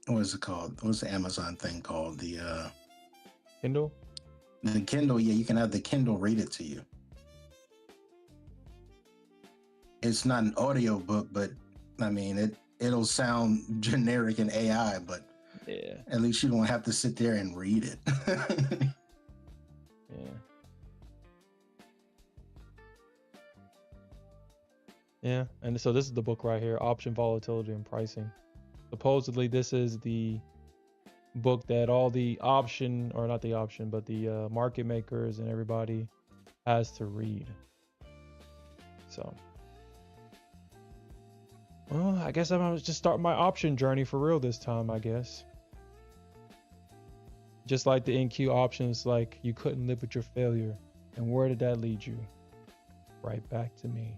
what is it called? What's the Amazon thing called? The Kindle? the Kindle. Yeah, you can have the Kindle read it to you. It's not an audio book, but I mean it'll sound generic in AI, but Yeah. at least you don't have to sit there and read it. Yeah. Yeah, and so this is the book right here, Option Volatility and Pricing. Supposedly this is the book that all the option, or not the option, but the market makers and everybody has to read. So, well, I guess I'm gonna just start my option journey for real this time, I guess. Just like the NQ options, like you couldn't live with your failure. And where did that lead you? Right back to me.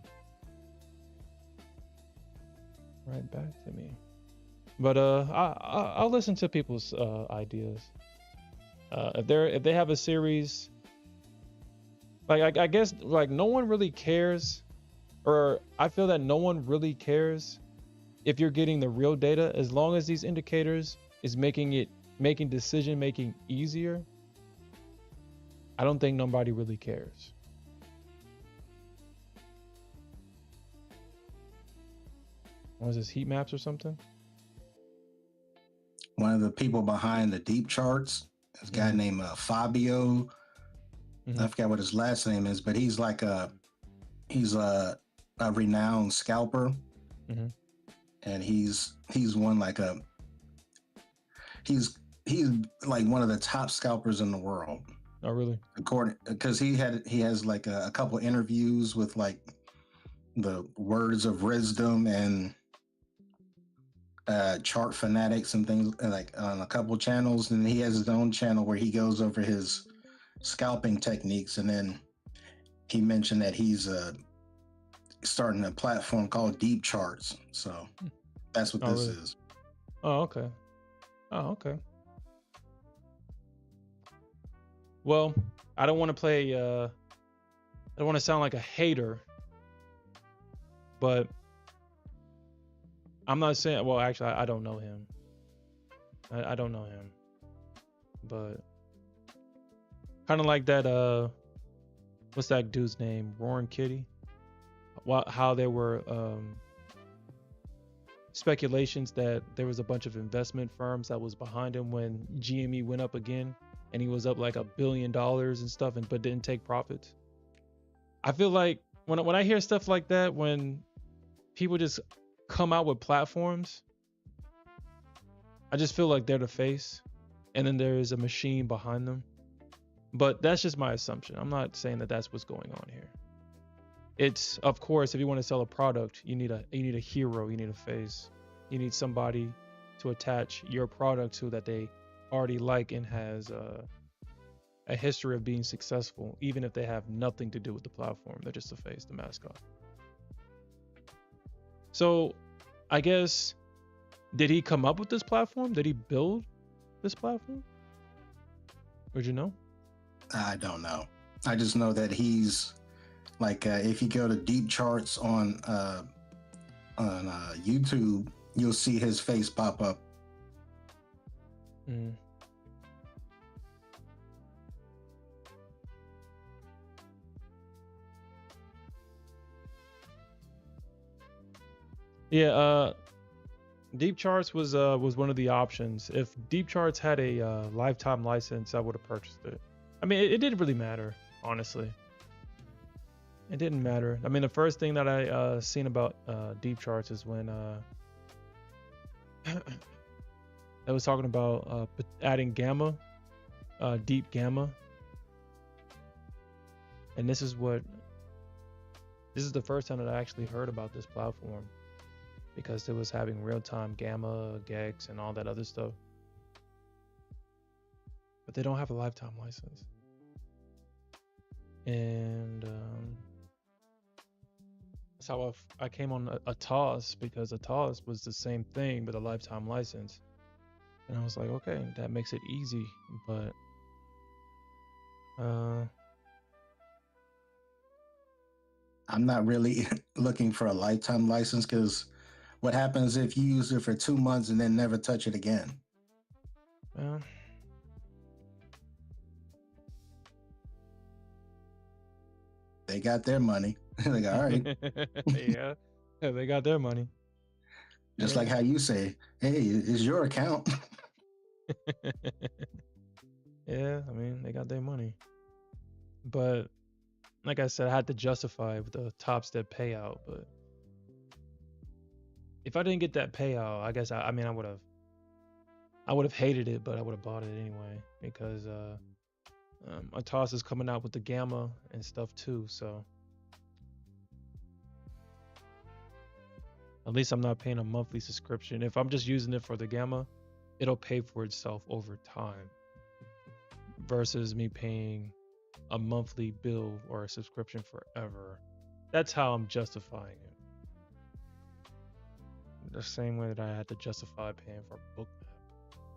Right back to me. But I'll listen to people's ideas. If they have a series, like I guess like no one really cares, or I feel that no one really cares if you're getting the real data, as long as these indicators is making decision making easier. I don't think nobody really cares. What is this, heat maps or something? One of the people behind the deep charts is a guy named Fabio. I forgot what his last name is, but he's like he's a renowned scalper, and he's won like he's like one of the top scalpers in the world. Oh, really? According, because he has like a couple interviews with like the Words of Wisdom and Chart Fanatics and things, like on a couple channels, and he has his own channel where he goes over his scalping techniques. And then he mentioned that he's starting a platform called Deep Charts. So that's what this is. Oh, okay. Oh, okay. Well, I don't want to play I don't want to sound like a hater, but I'm not saying, well, actually I don't know him. I don't know him. But kind of like that what's that dude's name? Roaring Kitty. How there were speculations that there was a bunch of investment firms that was behind him when GME went up again, and he was up like $1 billion and stuff, but didn't take profits. I feel like when I hear stuff like that, when people just come out with platforms, I just feel like they're the face, and then there is a machine behind them. But that's just my assumption. I'm not saying that that's what's going on here. It's, of course, if you want to sell a product, you need a hero, you need a face, you need somebody to attach your product to that they already like and has a history of being successful, even if they have nothing to do with the platform. They're just the face, the mascot. So I guess, did he come up with this platform? Did he build this platform? Would you know? I don't know. I just know that he's like, if you go to Deep Charts on YouTube, you'll see his face pop up. Yeah, Deep Charts was one of the options. If Deep Charts had a lifetime license, I would have purchased it. I mean, it didn't really matter, honestly. It didn't matter. I mean, the first thing that I seen about Deep Charts is when I was talking about adding gamma deep gamma, and this is the first time that I actually heard about this platform, because it was having real-time gamma, gex, and all that other stuff, but they don't have a lifetime license. And that's how I came on a toss, because a toss was the same thing but a lifetime license. And I was like, okay, that makes it easy. But I'm not really looking for a lifetime license, because what happens if you use it for 2 months and then never touch it again? They got their money. Like, all right. Yeah, they got their money. Just like how you say, hey, it's your account. Yeah, I mean, they got their money. But like I said, I had to justify with the Top Step payout. But if I didn't get that payout, I guess I would have hated it, but I would have bought it anyway, because Atos is coming out with the gamma and stuff too. So at least I'm not paying a monthly subscription. If I'm just using it for the gamma, it'll pay for itself over time, versus me paying a monthly bill or a subscription forever. That's how I'm justifying it. The same way that I had to justify paying for Bookmap,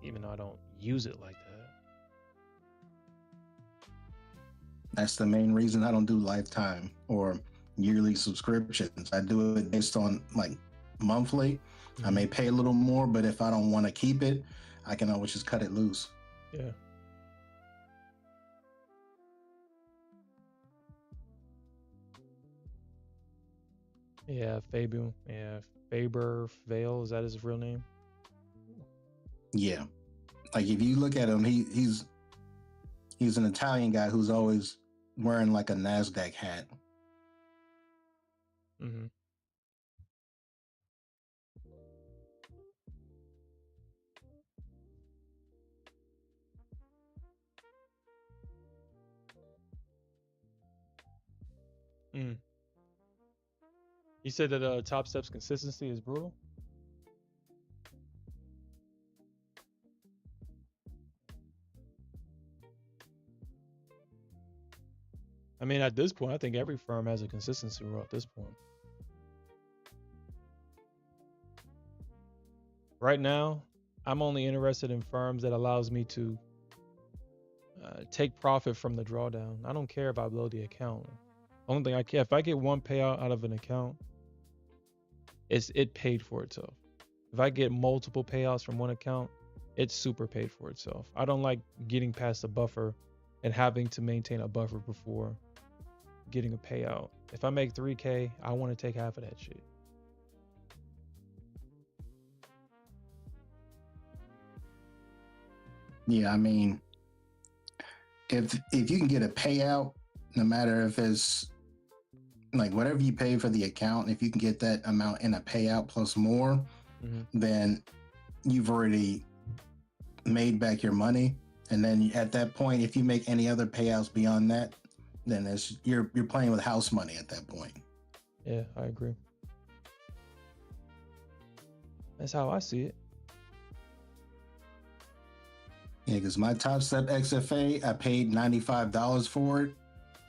even though I don't use it like that. That's the main reason I don't do lifetime or yearly subscriptions. I do it based on like monthly. I may pay a little more, but if I don't want to keep it, I can always just cut it loose. Yeah. Yeah, Fabian. Yeah, Faber Vale, is that his real name? Yeah. Like if you look at him, he's an Italian guy who's always wearing like a Nasdaq hat. Mm-hmm. Mm. You said that Top Step's consistency is brutal? I mean, at this point, I think every firm has a consistency rule at this point. Right now, I'm only interested in firms that allows me to take profit from the drawdown. I don't care if I blow the account. Only thing I care, if I get one payout out of an account, it paid for itself. If I get multiple payouts from one account, it's super paid for itself. I don't like getting past the buffer and having to maintain a buffer before getting a payout. If I make 3K, I want to take half of that shit. Yeah, I mean, if you can get a payout, no matter if it's like whatever you pay for the account, if you can get that amount in a payout plus more, then you've already made back your money. And then at that point, if you make any other payouts beyond that, then you're playing with house money at that point. Yeah, I agree. That's how I see it. Yeah, because my Top Step XFA, I paid $95 for it,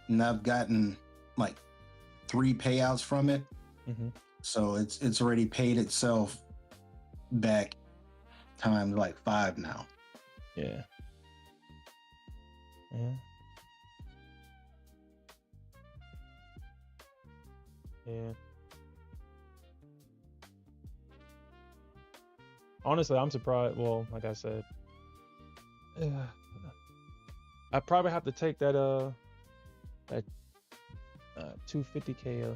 and I've gotten like 3 payouts from it. So it's already paid itself back times like 5 now. Yeah. Yeah. Yeah. Honestly, I'm surprised. Well, like I said, I probably have to take that 250K.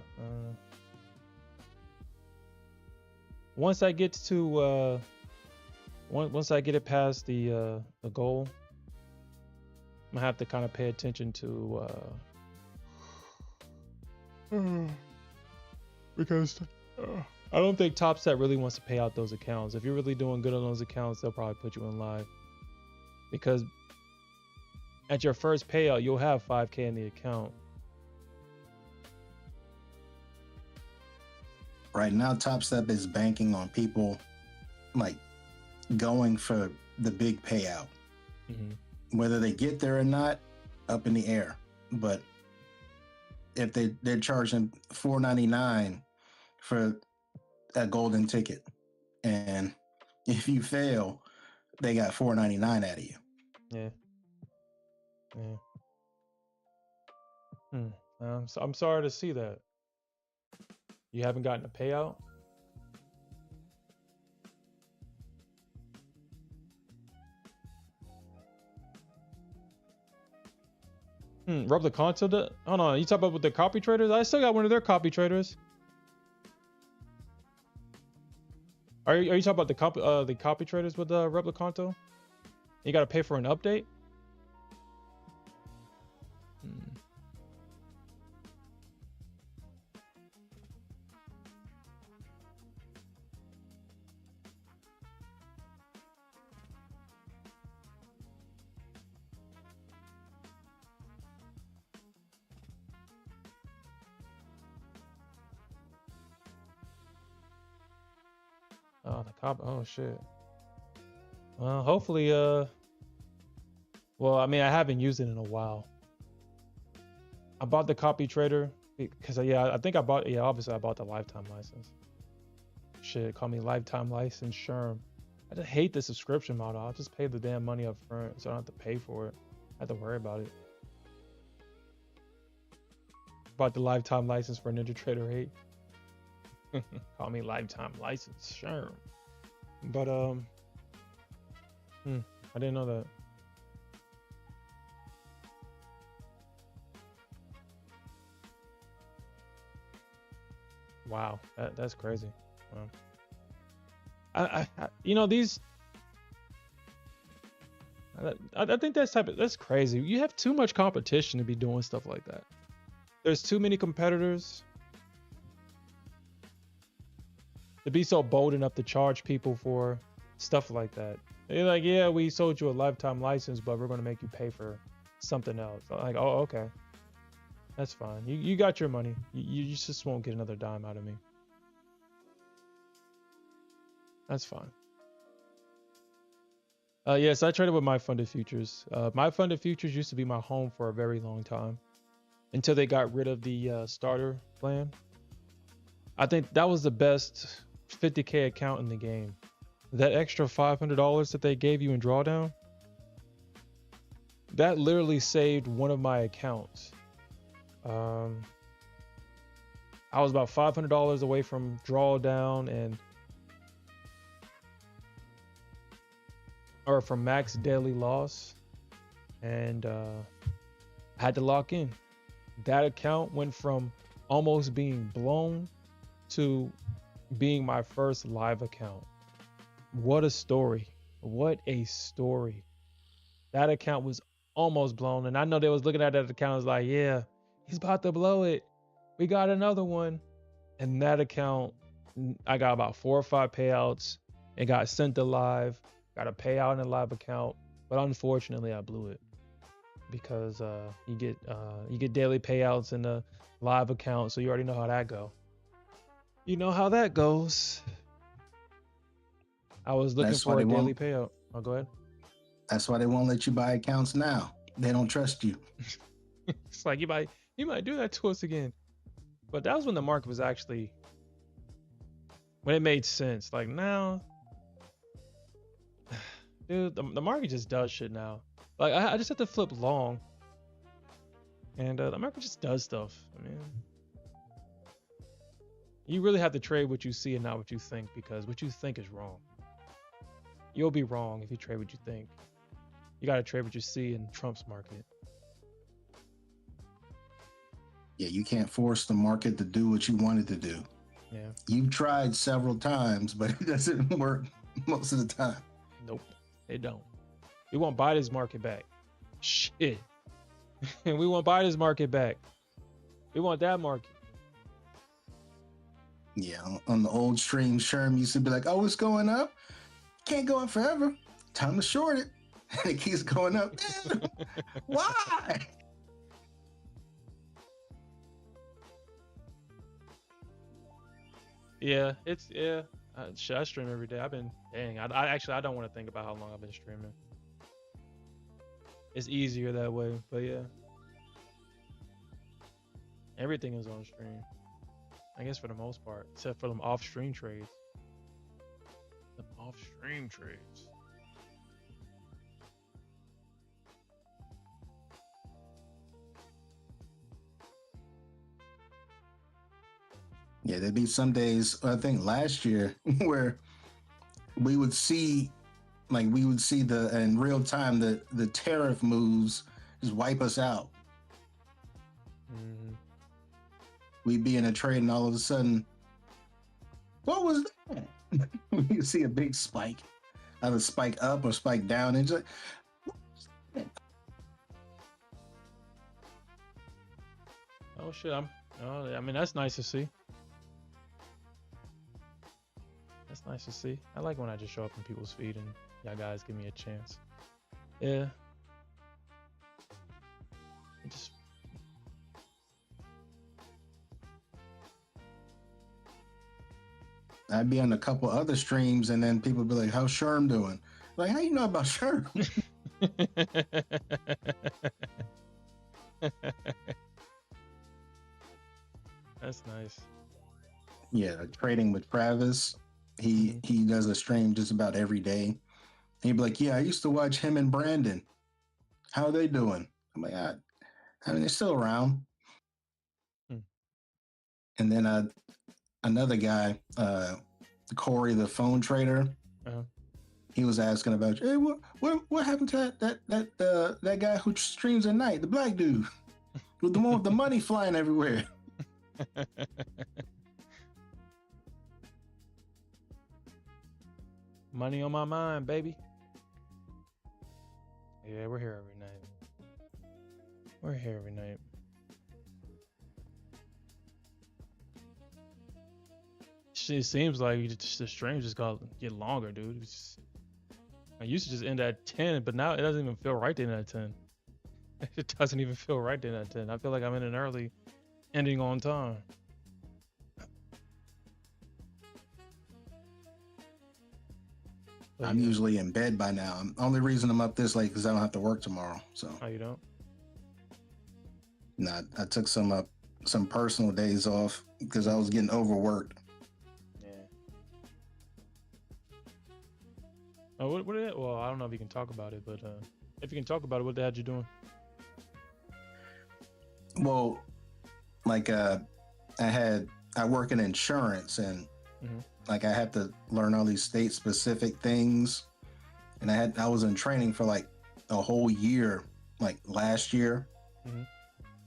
Once I get to once I get it past the goal, I'm gonna have to kind of pay attention to because I don't think Top Step really wants to pay out those accounts. If you're really doing good on those accounts, they'll probably put you in live, because at your first payout, you'll have 5K in the account. Right now, Top Step is banking on people like going for the big payout. Whether they get there or not, up in the air. But if they're charging $4.99 for a golden ticket, and if you fail, they got $4.99 out of you. Yeah. So I'm sorry to see that. You haven't gotten a payout? Rub the console. Hold on, you talk about with the copy traders? I still got one of their copy traders. Are you talking about the copy traders with the Replicanto? You got to pay for an update. Oh, the copy. Oh shit. Well, hopefully. Well, I mean, I haven't used it in a while. I bought the copy trader because I think I bought. Yeah, obviously I bought the lifetime license. Shit, call me lifetime license Sherm. I just hate the subscription model. I'll just pay the damn money up front, so I don't have to pay for it. I have to worry about it. Bought the lifetime license for Ninja Trader 8. Call me lifetime license Sherm. But I didn't know that. Wow, that's crazy. Wow. I you know, these. I think that's crazy. You have too much competition to be doing stuff like that. There's too many competitors to be so bold enough to charge people for stuff like that. They're like, yeah, we sold you a lifetime license, but we're going to make you pay for something else. I'm like, oh, okay. That's fine. You got your money. You just won't get another dime out of me. That's fine. Yes, I traded with my funded futures. My funded futures used to be my home for a very long time until they got rid of the starter plan. I think that was the best 50K account in the game. That extra $500 that they gave you in drawdown, that literally saved one of my accounts. I was about $500 away from drawdown or from max daily loss, and I had to lock in. That account went from almost being blown to being my first live account. What a story. What a story. That account was almost blown, and I know they was looking at that account, was like, yeah, he's about to blow it. We got another one. And that account, I got about 4 or 5 payouts. It got sent to live, got a payout in a live account, but unfortunately I blew it because you get daily payouts in the live account, so you already know how that go. You know how that goes. I was looking for a daily payout. Oh, go ahead. That's why they won't let you buy accounts now. They don't trust you. It's like you might do that to us again. But that was when the market was actually, when it made sense. Like now, dude, the market just does shit now. Like I just have to flip long, and the market just does stuff. I mean, you really have to trade what you see and not what you think, because what you think is wrong. You'll be wrong if you trade what you think. You got to trade what you see in Trump's market. Yeah, you can't force the market to do what you want it to do. Yeah. You've tried several times, but it doesn't work most of the time. Nope, it don't. We won't buy this market back. Shit. And we won't buy this market back. We want that market. Yeah, on the old stream, Sherm used to be like, oh, it's going up. Can't go up forever. Time to short it. and it keeps going up. Why? Yeah, shit, I stream every day. I actually I don't want to think about how long I've been streaming. It's easier that way, but yeah, everything is on stream. I guess for the most part, except for them off-stream trades. The off-stream trades. Yeah, there'd be some days, I think last year, where we would see the in real time the tariff moves just wipe us out. Mm-hmm. We'd be in a trade, and all of a sudden, what was that? You see a big spike, either spike up or spike down, and just like, Oh shit, I mean that's nice to see. That's nice to see. I like when I just show up in people's feed and y'all guys give me a chance. Yeah. Just I'd be on a couple other streams, and then people be like, "How's Sherm doing?" Like, how you know about Sherm? That's nice. Yeah, trading with Travis. He does a stream just about every day. He'd be like, "Yeah, I used to watch him and Brandon. How are they doing?" I'm like, I mean, they're still around." Hmm. And then another guy, Corey, the phone trader, Uh-huh. he was asking about, "Hey, what happened to that guy who streams at night, the black dude with the one with the money flying everywhere?" Money on my mind, baby. Yeah, we're here every night. We're here every night. Shit seems like the streams just got get longer, dude. I used to just end at 10, but now it doesn't even feel right to end at 10. It doesn't even feel right to end at 10. I feel like I'm in an early, ending on time. But I'm yeah. usually in bed by now. Only reason I'm up this late because I don't have to work tomorrow. So Oh, you don't? nah, I took some personal days off because I was getting overworked. Yeah. Oh, what did it? Well, I don't know if you can talk about it, but if you can talk about it, what the hell you doing? Well, like I work in insurance, and like I had to learn all these state specific things, and I was in training for like a whole year, like last year.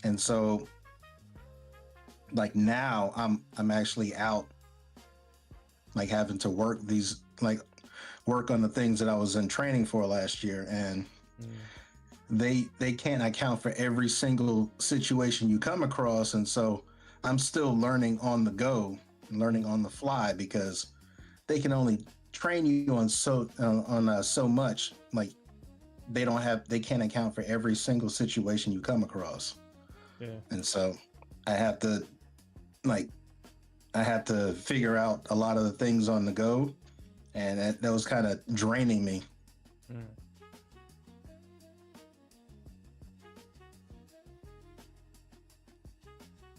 And so like now I'm actually out, like having to work on the things that I was in training for last year, and they can't account for every single situation you come across. And so I'm still learning on the go, learning on the fly, because they can only train you on so much. Like they can't account for every single situation you come across. Yeah. And so I have to figure out a lot of the things on the go, and that was kind of draining me.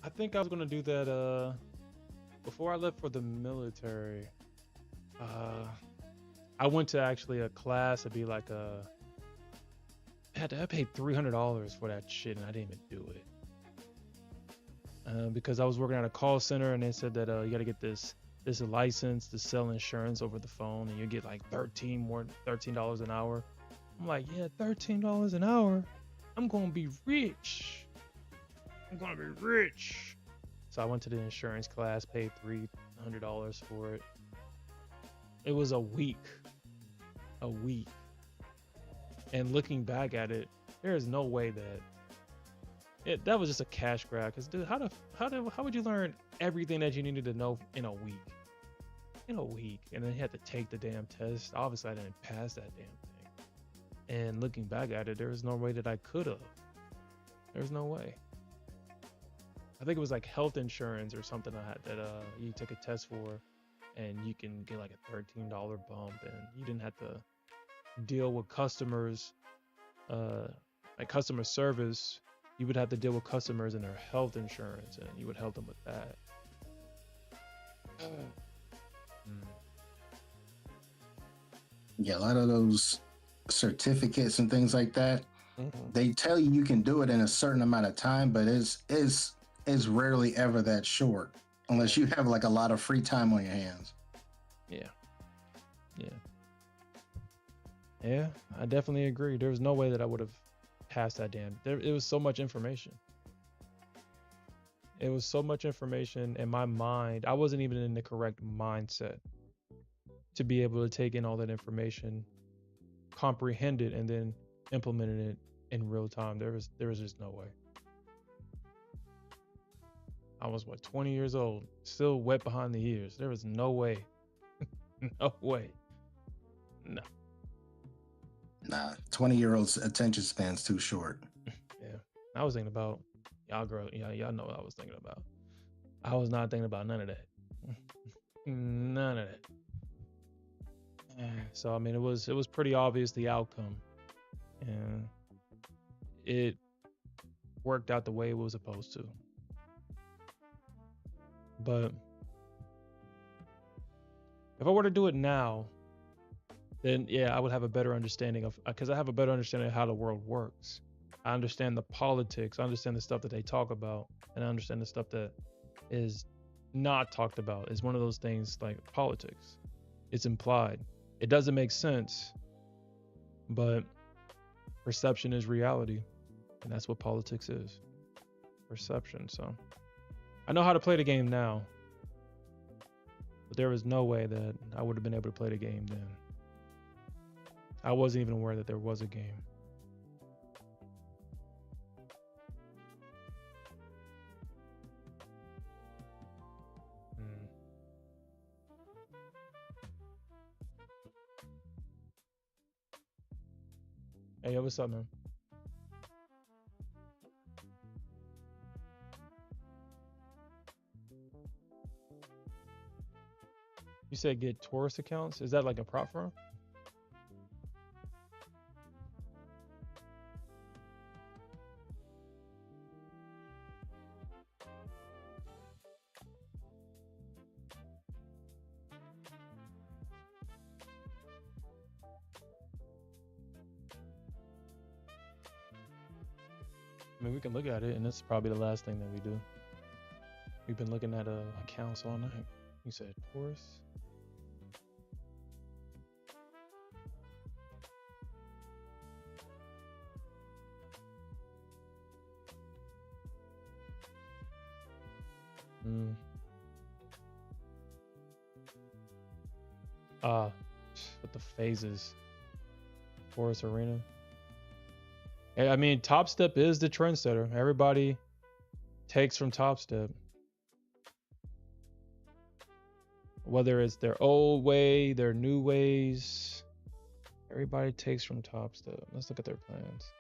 I think I was gonna do that before I left for the military. I went to actually a class. It'd be like I paid $300 for that shit, and I didn't even do it because I was working at a call center, and they said that you got to get this license to sell insurance over the phone, and you get like $13 an hour. I'm like, yeah, $13 an hour. I'm gonna be rich. I'm gonna be rich. So I went to the insurance class, paid $300 for it. It was a week. And looking back at it, there is no way that was just a cash grab. Cause dude, how would you learn everything that you needed to know in a week? And then you had to take the damn test. Obviously I didn't pass that damn thing. And looking back at it, there was no way that I could have. There's no way. I think it was like health insurance or something I had that you take a test for, and you can get like a $13 bump, and you didn't have to deal with customers, like customer service. You would have to deal with customers and their health insurance, and you would help them with that. Yeah, a lot of those certificates and things like that, they tell you you can do it in a certain amount of time, but it's rarely ever that short, unless you have like a lot of free time on your hands. Yeah, I definitely agree. There was no way that I would have passed that damn. It was so much information. It was so much information in my mind. I wasn't even in the correct mindset to be able to take in all that information, comprehend it, and then implement it in real time. There was just no way. I was 20 years old, still wet behind the ears. There was no way. No way. No. Nah, 20-year-olds' attention span's too short. Yeah. I was thinking about y'all know what I was thinking about. I was not thinking about none of that. None of that. So I mean, it was pretty obvious the outcome, and it worked out the way it was supposed to. But if I were to do it now, then yeah, I would have a better understanding of, because I have a better understanding of how the world works. I understand the politics, I understand the stuff that they talk about, and I understand the stuff that is not talked about. It's one of those things like politics. It's implied. It doesn't make sense, but perception is reality, and that's what politics is. Perception. So I know how to play the game now, but there was no way that I would have been able to play the game then. I wasn't even aware that there was a game. Hey, what's up, man? You said get tourist accounts? Is that like a prop firm? I mean, we can look at it, and this is probably the last thing that we do. We've been looking at accounts all night. You said tourists? With the phases. Forest Arena. I mean, Top Step is the trendsetter. Everybody takes from Top Step. Whether it's their old way, their new ways, everybody takes from Top Step. Let's look at their plans.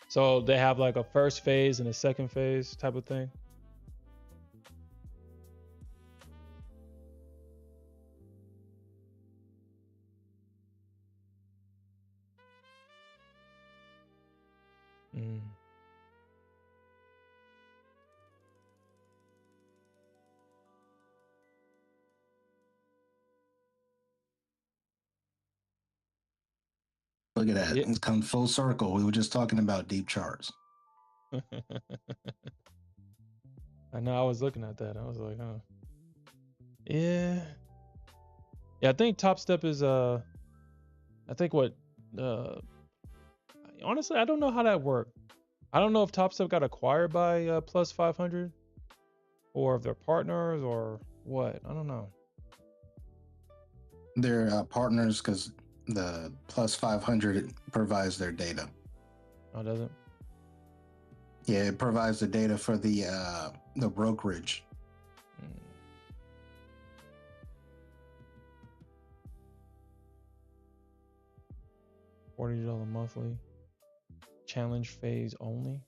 So they have like a first phase and a second phase type of thing. Look at that. It's come full circle. We were just talking about deep charts. I know, I was looking at that. I was like, huh. Yeah. Yeah, I think Top Step is I think what honestly, I don't know how that worked. I don't know if Top Step got acquired by Plus 500 or if they're partners or what. I don't know. They're partners because the Plus 500 provides their data. Oh, does it? Yeah, it provides the data for the brokerage. $40 monthly. Challenge phase only.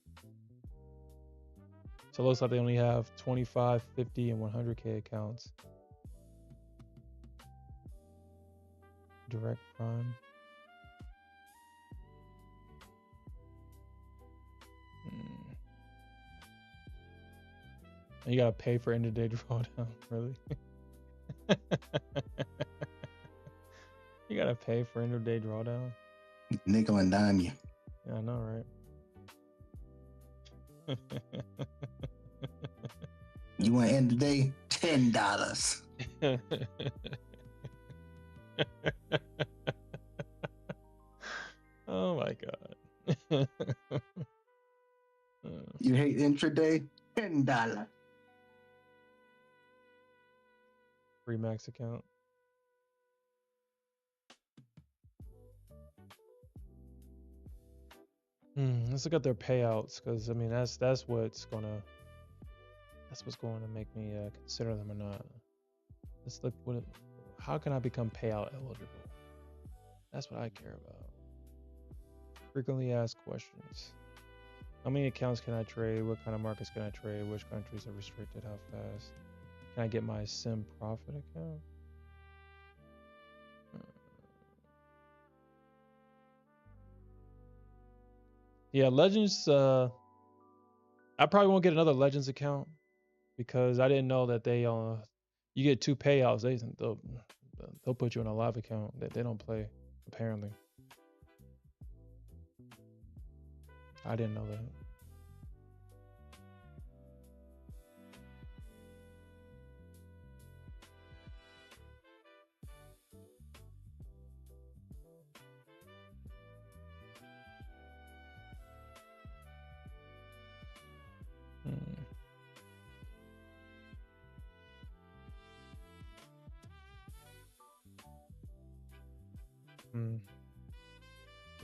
So it looks like they only have 25, 50, and 100K accounts. Direct Prime. You gotta pay for end of day drawdown, really? You gotta pay for end of day drawdown? Nickel and dime you. Yeah, I know, right? You want to end the day? $10. Oh my god. You hate intraday? $10. Free max account. Let's look at their payouts, because I mean that's what's going to make me consider them or not. Let's look how can I become payout eligible? That's what I care about. Frequently asked questions. How many accounts can I trade? What kind of markets can I trade? Which countries are restricted? How fast? Can I get my sim profit account? Yeah, Legends. I probably won't get another Legends account because I didn't know that they you get 2 payouts. They'll put you on a live account that they don't play, apparently. I didn't know that.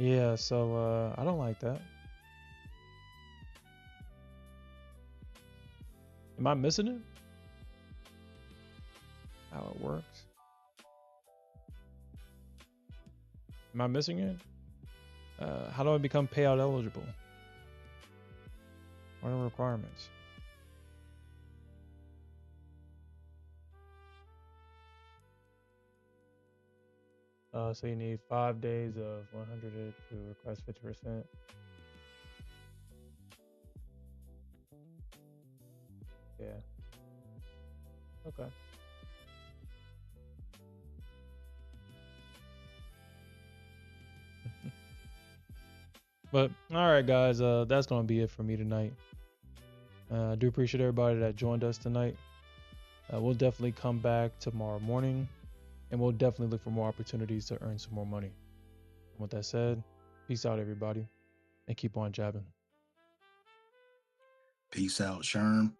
Yeah, so I don't like that. Am I missing it? How it works? Am I missing it? How do I become payout eligible? What are the requirements? So you need 5 days of 100 to request 50%. Yeah. Okay. But all right, guys, that's gonna be it for me tonight. I do appreciate everybody that joined us tonight. We'll definitely come back tomorrow morning, and we'll definitely look for more opportunities to earn some more money. With that said, peace out, everybody, and keep on jabbing. Peace out, Sherm.